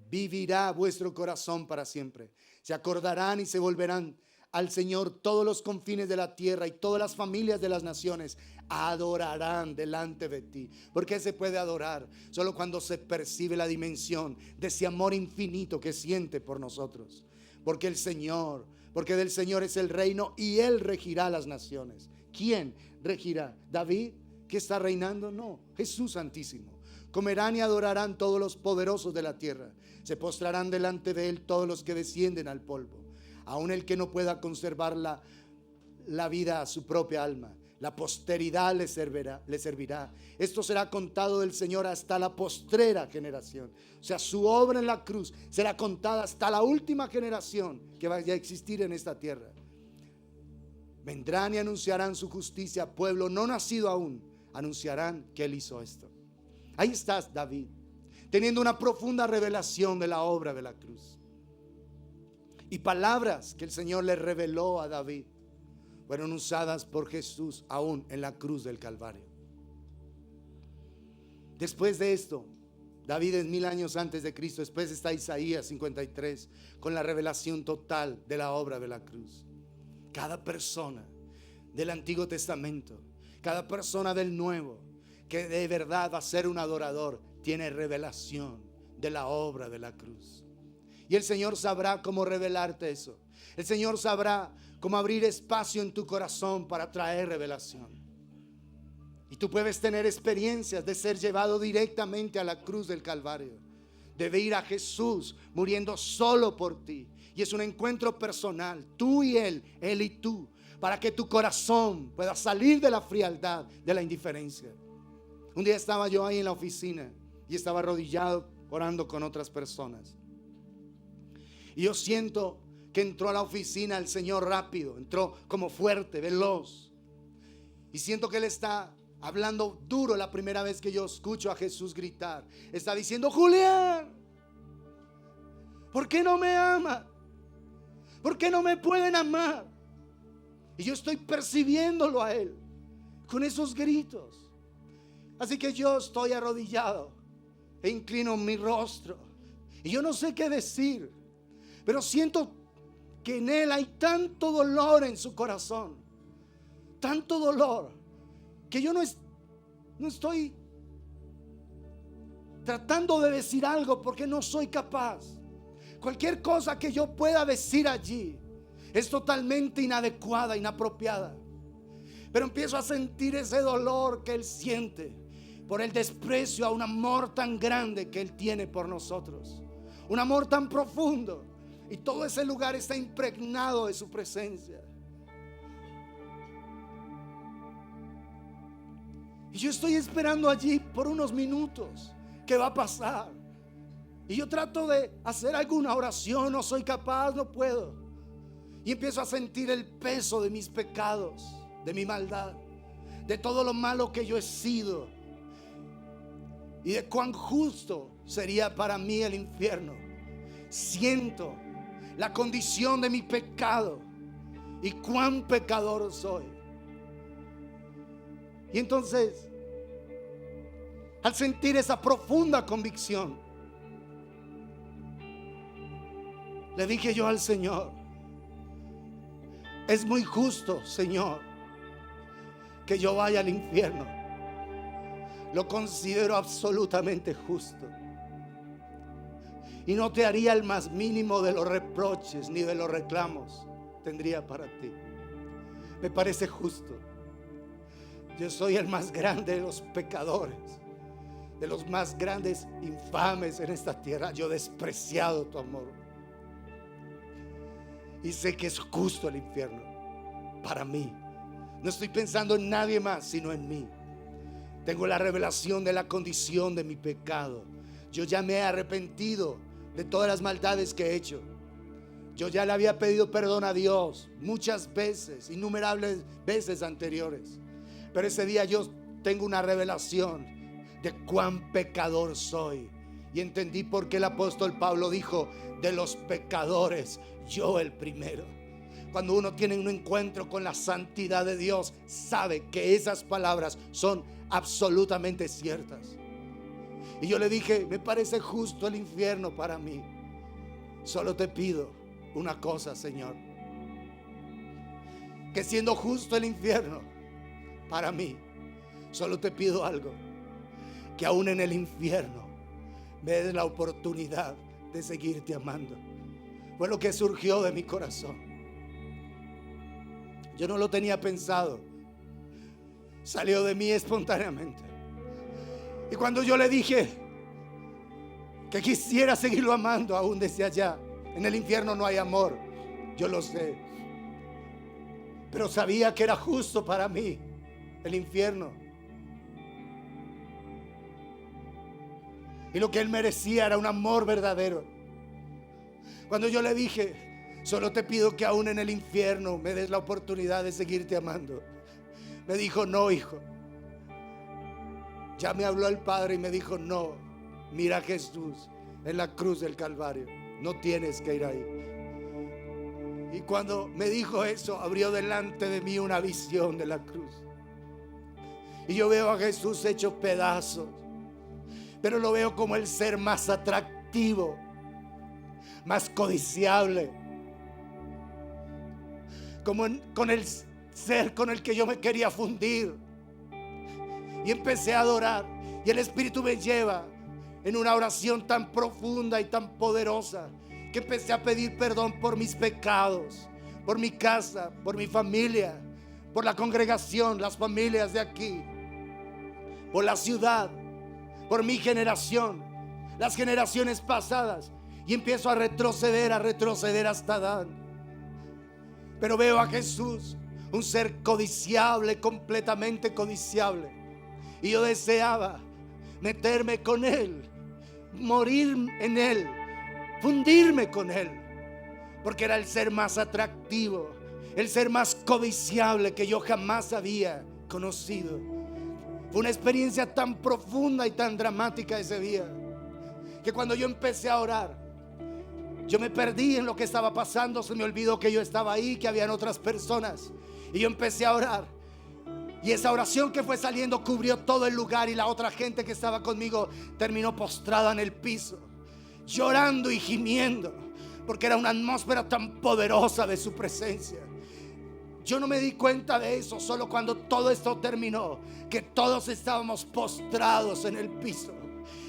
Vivirá vuestro corazón para siempre. Se acordarán y se volverán al Señor todos los confines de la tierra, y todas las familias de las naciones adorarán delante de ti. ¿Por qué se puede adorar? Solo cuando se percibe la dimensión de ese amor infinito que siente por nosotros. Porque del Señor es el reino y Él regirá las naciones. ¿Quién regirá? ¿David, que está reinando? No, Jesús Santísimo. Comerán y adorarán todos los poderosos de la tierra. Se postrarán delante de Él todos los que descienden al polvo. Aun el que no pueda conservar la vida a su propia alma, la posteridad le servirá. Esto será contado del Señor hasta la postrera generación. O sea, su obra en la cruz será contada hasta la última generación que vaya a existir en esta tierra. Vendrán y anunciarán su justicia. Pueblo no nacido aún, anunciarán que Él hizo esto. Ahí estás, David, teniendo una profunda revelación de la obra de la cruz. Y palabras que el Señor le reveló a David fueron usadas por Jesús aún en la cruz del Calvario. Después de esto, David es 1000 años antes de Cristo. Después está Isaías 53 con la revelación total de la obra de la cruz. Cada persona del Antiguo Testamento, cada persona del Nuevo que de verdad va a ser un adorador, tiene revelación de la obra de la cruz. Y el Señor sabrá cómo revelarte eso. El Señor sabrá cómo abrir espacio en tu corazón para traer revelación. Y tú puedes tener experiencias de ser llevado directamente a la cruz del Calvario, de ver a Jesús muriendo solo por ti. Y es un encuentro personal, tú y Él y tú, para que tu corazón pueda salir de la frialdad, de la indiferencia. Un día estaba yo ahí en la oficina y estaba arrodillado orando con otras personas. Y yo siento que entró a la oficina el Señor rápido, entró como fuerte, veloz. Y siento que Él está hablando duro. La primera vez que yo escucho a Jesús gritar, está diciendo: Julián, ¿por qué no me ama? ¿Por qué no me pueden amar? Y yo estoy percibiéndolo a Él con esos gritos. Así que yo estoy arrodillado e inclino mi rostro. Y yo no sé qué decir, pero siento que en Él hay tanto dolor en su corazón. Tanto dolor que yo no estoy tratando de decir algo porque no soy capaz. Cualquier cosa que yo pueda decir allí es totalmente inadecuada, inapropiada. Pero empiezo a sentir ese dolor que Él siente por el desprecio a un amor tan grande que Él tiene por nosotros. Un amor tan profundo. Y todo ese lugar está impregnado de su presencia. Y yo estoy esperando allí por unos minutos. ¿Qué va a pasar? Y yo trato de hacer alguna oración. No soy capaz, no puedo. Y empiezo a sentir el peso de mis pecados, de mi maldad, de todo lo malo que yo he sido, y de cuán justo sería para mí el infierno. Siento la condición de mi pecado y cuán pecador soy. Y entonces, al sentir esa profunda convicción, le dije yo al Señor: es muy justo, Señor, que yo vaya al infierno. Lo considero absolutamente justo. Y no te haría el más mínimo de los reproches ni de los reclamos tendría para ti. Me parece justo. Yo soy el más grande de los pecadores, de los más grandes infames en esta tierra. Yo he despreciado tu amor. Y sé que es justo el infierno para mí. No estoy pensando en nadie más, sino en mí. Tengo la revelación de la condición de mi pecado. Yo ya me he arrepentido de todas las maldades que he hecho. Yo ya le había pedido perdón a Dios muchas veces, innumerables veces anteriores. Pero ese día yo tengo una revelación de cuán pecador soy. Y entendí por qué el apóstol Pablo dijo: de los pecadores, yo el primero. Cuando uno tiene un encuentro con la santidad de Dios, sabe que esas palabras son absolutamente ciertas. Y yo le dije: me parece justo el infierno para mí. Solo te pido una cosa, Señor, que siendo justo el infierno para mí, solo te pido algo: que aún en el infierno me des la oportunidad de seguirte amando. Fue lo que surgió de mi corazón. Yo no lo tenía pensado, salió de mí espontáneamente. Y cuando yo le dije que quisiera seguirlo amando aún desde allá, en el infierno no hay amor, yo lo sé, pero sabía que era justo para mí el infierno, y lo que él merecía era un amor verdadero. Cuando yo le dije: solo te pido que aún en el infierno me des la oportunidad de seguirte amando, me dijo: no, hijo. Ya me habló el Padre y me dijo: no, mira a Jesús en la cruz del Calvario, no tienes que ir ahí. Y cuando me dijo eso, abrió delante de mí una visión de la cruz. Y yo veo a Jesús hecho pedazos, pero lo veo como el ser más atractivo, más codiciable, con el ser con el que yo me quería fundir. Y empecé a adorar, y el Espíritu me lleva en una oración tan profunda y tan poderosa, que empecé a pedir perdón por mis pecados, por mi casa, por mi familia, por la congregación, las familias de aquí, por la ciudad, por mi generación, las generaciones pasadas. Y empiezo a retroceder hasta Adán. Pero veo a Jesús, un ser codiciable, completamente codiciable. Y yo deseaba meterme con Él, morir en Él, fundirme con Él, porque era el ser más atractivo, el ser más codiciable que yo jamás había conocido. Fue una experiencia tan profunda y tan dramática ese día, que cuando yo empecé a orar, yo me perdí en lo que estaba pasando. Se me olvidó que yo estaba ahí, que habían otras personas. Y yo empecé a orar, y esa oración que fue saliendo cubrió todo el lugar, y la otra gente que estaba conmigo terminó postrada en el piso, llorando y gimiendo, porque era una atmósfera tan poderosa de su presencia. Yo no me di cuenta de eso solo cuando todo esto terminó, que todos estábamos postrados en el piso,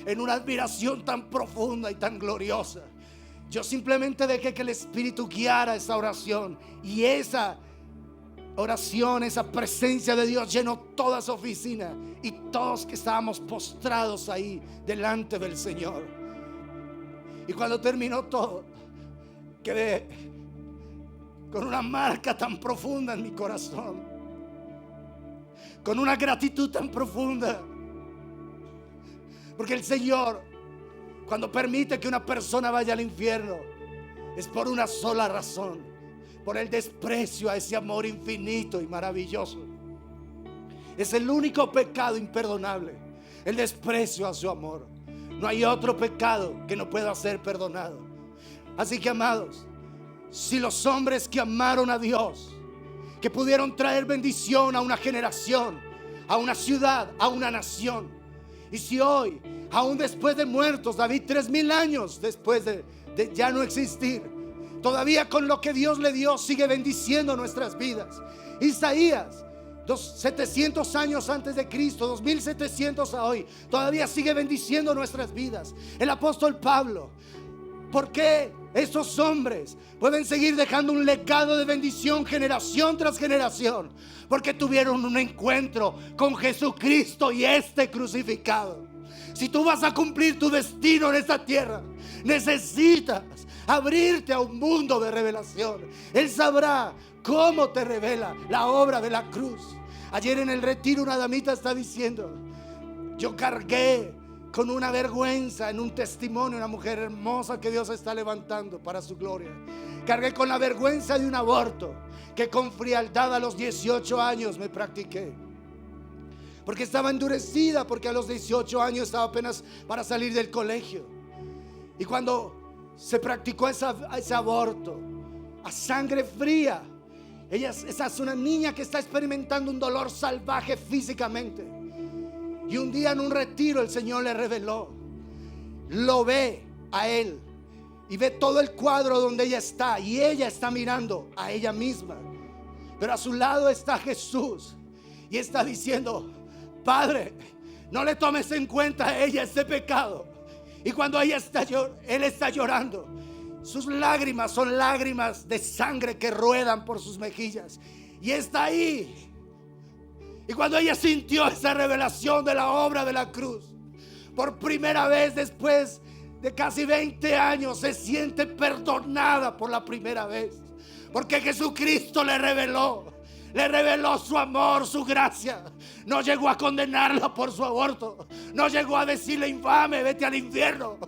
en una admiración tan profunda y tan gloriosa. Yo simplemente dejé que el Espíritu guiara esa oración, y esa oración, esa presencia de Dios llenó toda esa oficina, y todos que estábamos postrados ahí delante del Señor. Y cuando terminó todo, quedé con una marca tan profunda en mi corazón, con una gratitud tan profunda, porque el Señor, cuando permite que una persona vaya al infierno, es por una sola razón: por el desprecio a ese amor infinito y maravilloso. Es el único pecado imperdonable, el desprecio a su amor. No hay otro pecado que no pueda ser perdonado. Así que, amados, si los hombres que amaron a Dios, que pudieron traer bendición a una generación, a una ciudad, a una nación, y si hoy, aún después de muertos, David 3000 años después de ya no existir, todavía con lo que Dios le dio sigue bendiciendo nuestras vidas. Isaías, 700 años antes de Cristo, 2700 a hoy, todavía sigue bendiciendo nuestras vidas. El apóstol Pablo, ¿por qué estos hombres pueden seguir dejando un legado de bendición generación tras generación? Porque tuvieron un encuentro con Jesucristo y este crucificado. Si tú vas a cumplir tu destino en esta tierra, necesitas abrirte a un mundo de revelación. Él sabrá cómo te revela la obra de la cruz. Ayer en el retiro una damita está diciendo: yo cargué con una vergüenza en un testimonio, una mujer hermosa que Dios está levantando para su gloria. Cargué con la vergüenza de un aborto que con frialdad a los 18 años me practiqué, porque estaba endurecida, porque a los 18 años estaba apenas para salir del colegio. Y cuando se practicó ese aborto a sangre fría, esa es una niña que está experimentando un dolor salvaje físicamente. Y un día en un retiro el Señor le reveló, lo ve a él y ve todo el cuadro donde ella está, y ella está mirando a ella misma, pero a su lado está Jesús, y está diciendo: Padre, no le tomes en cuenta a ella este pecado. Y cuando él está llorando, sus lágrimas son lágrimas de sangre que ruedan por sus mejillas, y está ahí. Y cuando ella sintió esa revelación de la obra de la cruz, por primera vez después de casi 20 años, se siente perdonada por la primera vez, porque Jesucristo le reveló su amor, su gracia. No llegó a condenarla por su aborto, no llegó a decirle: infame, vete al infierno.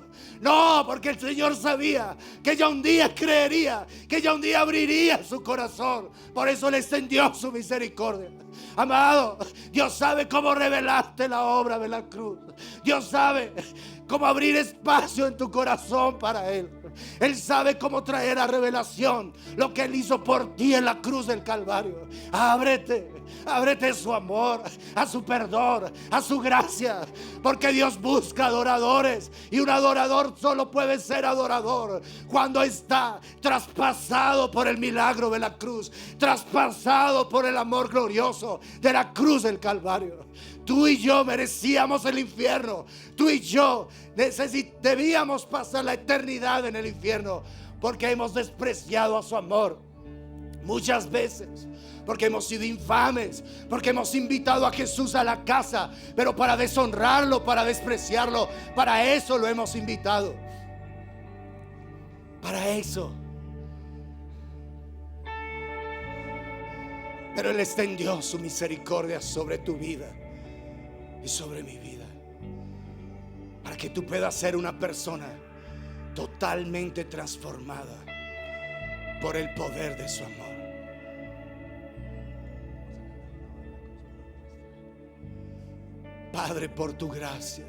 No, porque el Señor sabía que ella un día creería, que ella un día abriría su corazón. Por eso le extendió su misericordia. Amado, Dios sabe cómo revelarte la obra de la cruz. Dios sabe cómo abrir espacio en tu corazón para Él. Él sabe cómo traer a revelación lo que Él hizo por ti en la cruz del Calvario. Ábrete a su amor, a su perdón, a su gracia, porque Dios busca adoradores, y un adorador solo puede ser adorador cuando está traspasado por el milagro de la cruz, traspasado por el amor glorioso de la cruz del Calvario. Tú y yo merecíamos el infierno. Tú y yo debíamos pasar la eternidad en el infierno, porque hemos despreciado a su amor muchas veces, porque hemos sido infames, porque hemos invitado a Jesús a la casa, pero para deshonrarlo, para despreciarlo. Para eso lo hemos invitado, para eso. Pero Él extendió su misericordia sobre tu vida y sobre mi vida, para que tú puedas ser una persona totalmente transformada por el poder de su amor. Padre, por tu gracia,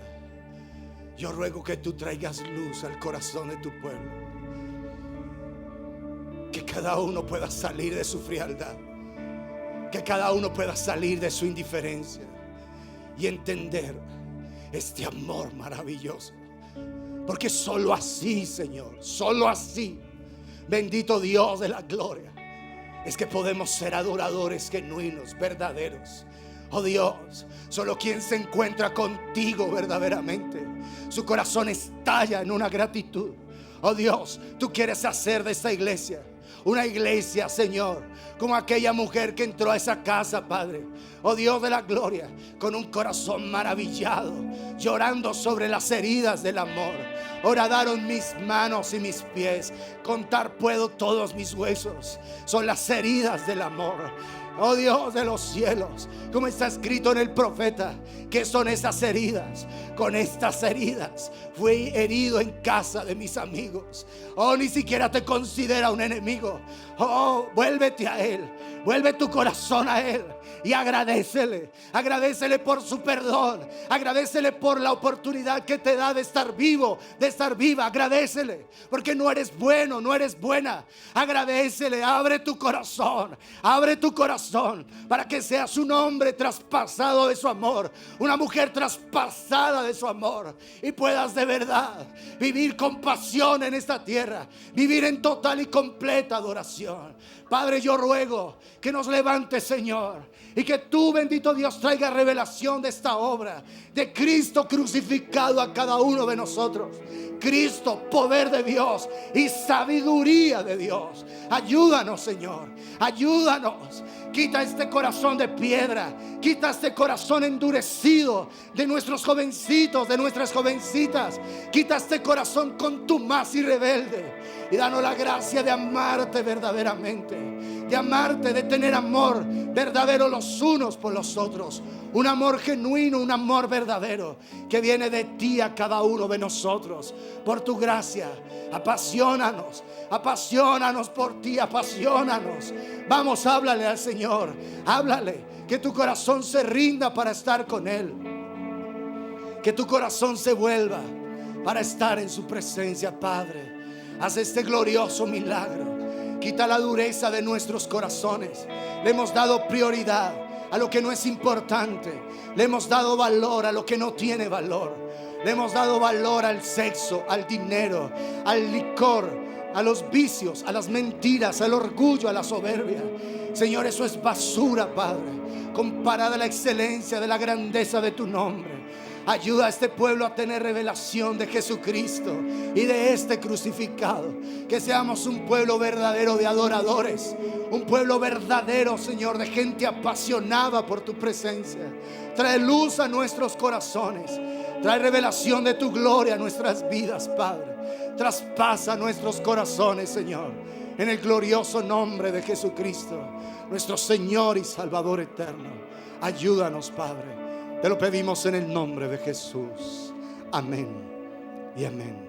yo ruego que tú traigas luz al corazón de tu pueblo, que cada uno pueda salir de su frialdad, que cada uno pueda salir de su indiferencia y entender este amor maravilloso. Porque solo así, Señor, solo así, bendito Dios de la gloria, es que podemos ser adoradores genuinos, verdaderos. Oh Dios, solo quien se encuentra contigo verdaderamente, su corazón estalla en una gratitud. Oh Dios, tú quieres hacer de esta iglesia una iglesia, Señor, como aquella mujer que entró a esa casa, Padre. Oh Dios de la gloria, con un corazón maravillado, llorando sobre las heridas del amor. Horadaron mis manos y mis pies, contar puedo todos mis huesos. Son las heridas del amor. Oh Dios de los cielos, como está escrito en el profeta, ¿qué son esas heridas? Con estas heridas fui herido en casa de mis amigos. Oh, ni siquiera te considera un enemigo. Oh, vuélvete a Él, vuelve tu corazón a Él y agradécele. Agradécele por su perdón, agradécele por la oportunidad que te da de estar vivo, de estar viva. Agradécele, porque no eres bueno, no eres buena. Agradécele, abre tu corazón para que seas un hombre traspasado de su amor, una mujer traspasada de su amor, y puedas de verdad vivir con pasión en esta tierra, vivir en total y completa adoración. Padre, yo ruego que nos levantes, Señor, y que tú, bendito Dios, traiga revelación de esta obra de Cristo crucificado a cada uno de nosotros. Cristo, poder de Dios y sabiduría de Dios. Ayúdanos, Señor, ayúdanos. Quita este corazón de piedra, quita este corazón endurecido de nuestros jovencitos, de nuestras jovencitas. Quita este corazón contumaz y rebelde, y danos la gracia de amarte verdaderamente, de amarte, de tener amor verdadero los unos por los otros. Un amor genuino, un amor verdadero que viene de ti a cada uno de nosotros. Por tu gracia, apasionanos, apasionanos por ti, apasionanos. Vamos, háblale al Señor, háblale, que tu corazón se rinda para estar con Él, que tu corazón se vuelva para estar en su presencia. Padre, haz este glorioso milagro. Quita la dureza de nuestros corazones. Le hemos dado prioridad a lo que no es importante. Le hemos dado valor a lo que no tiene valor. Le hemos dado valor al sexo, al dinero, al licor, a los vicios, a las mentiras, al orgullo, a la soberbia. Señor, eso es basura, Padre, comparada a la excelencia de la grandeza de tu nombre. Ayuda a este pueblo a tener revelación de Jesucristo y de este crucificado. Que seamos un pueblo verdadero de adoradores, un pueblo verdadero, Señor, de gente apasionada por tu presencia. Trae luz a nuestros corazones, trae revelación de tu gloria a nuestras vidas, Padre. Traspasa nuestros corazones, Señor, en el glorioso nombre de Jesucristo, nuestro Señor y Salvador eterno. Ayúdanos, Padre. Te lo pedimos en el nombre de Jesús. Amén y amén.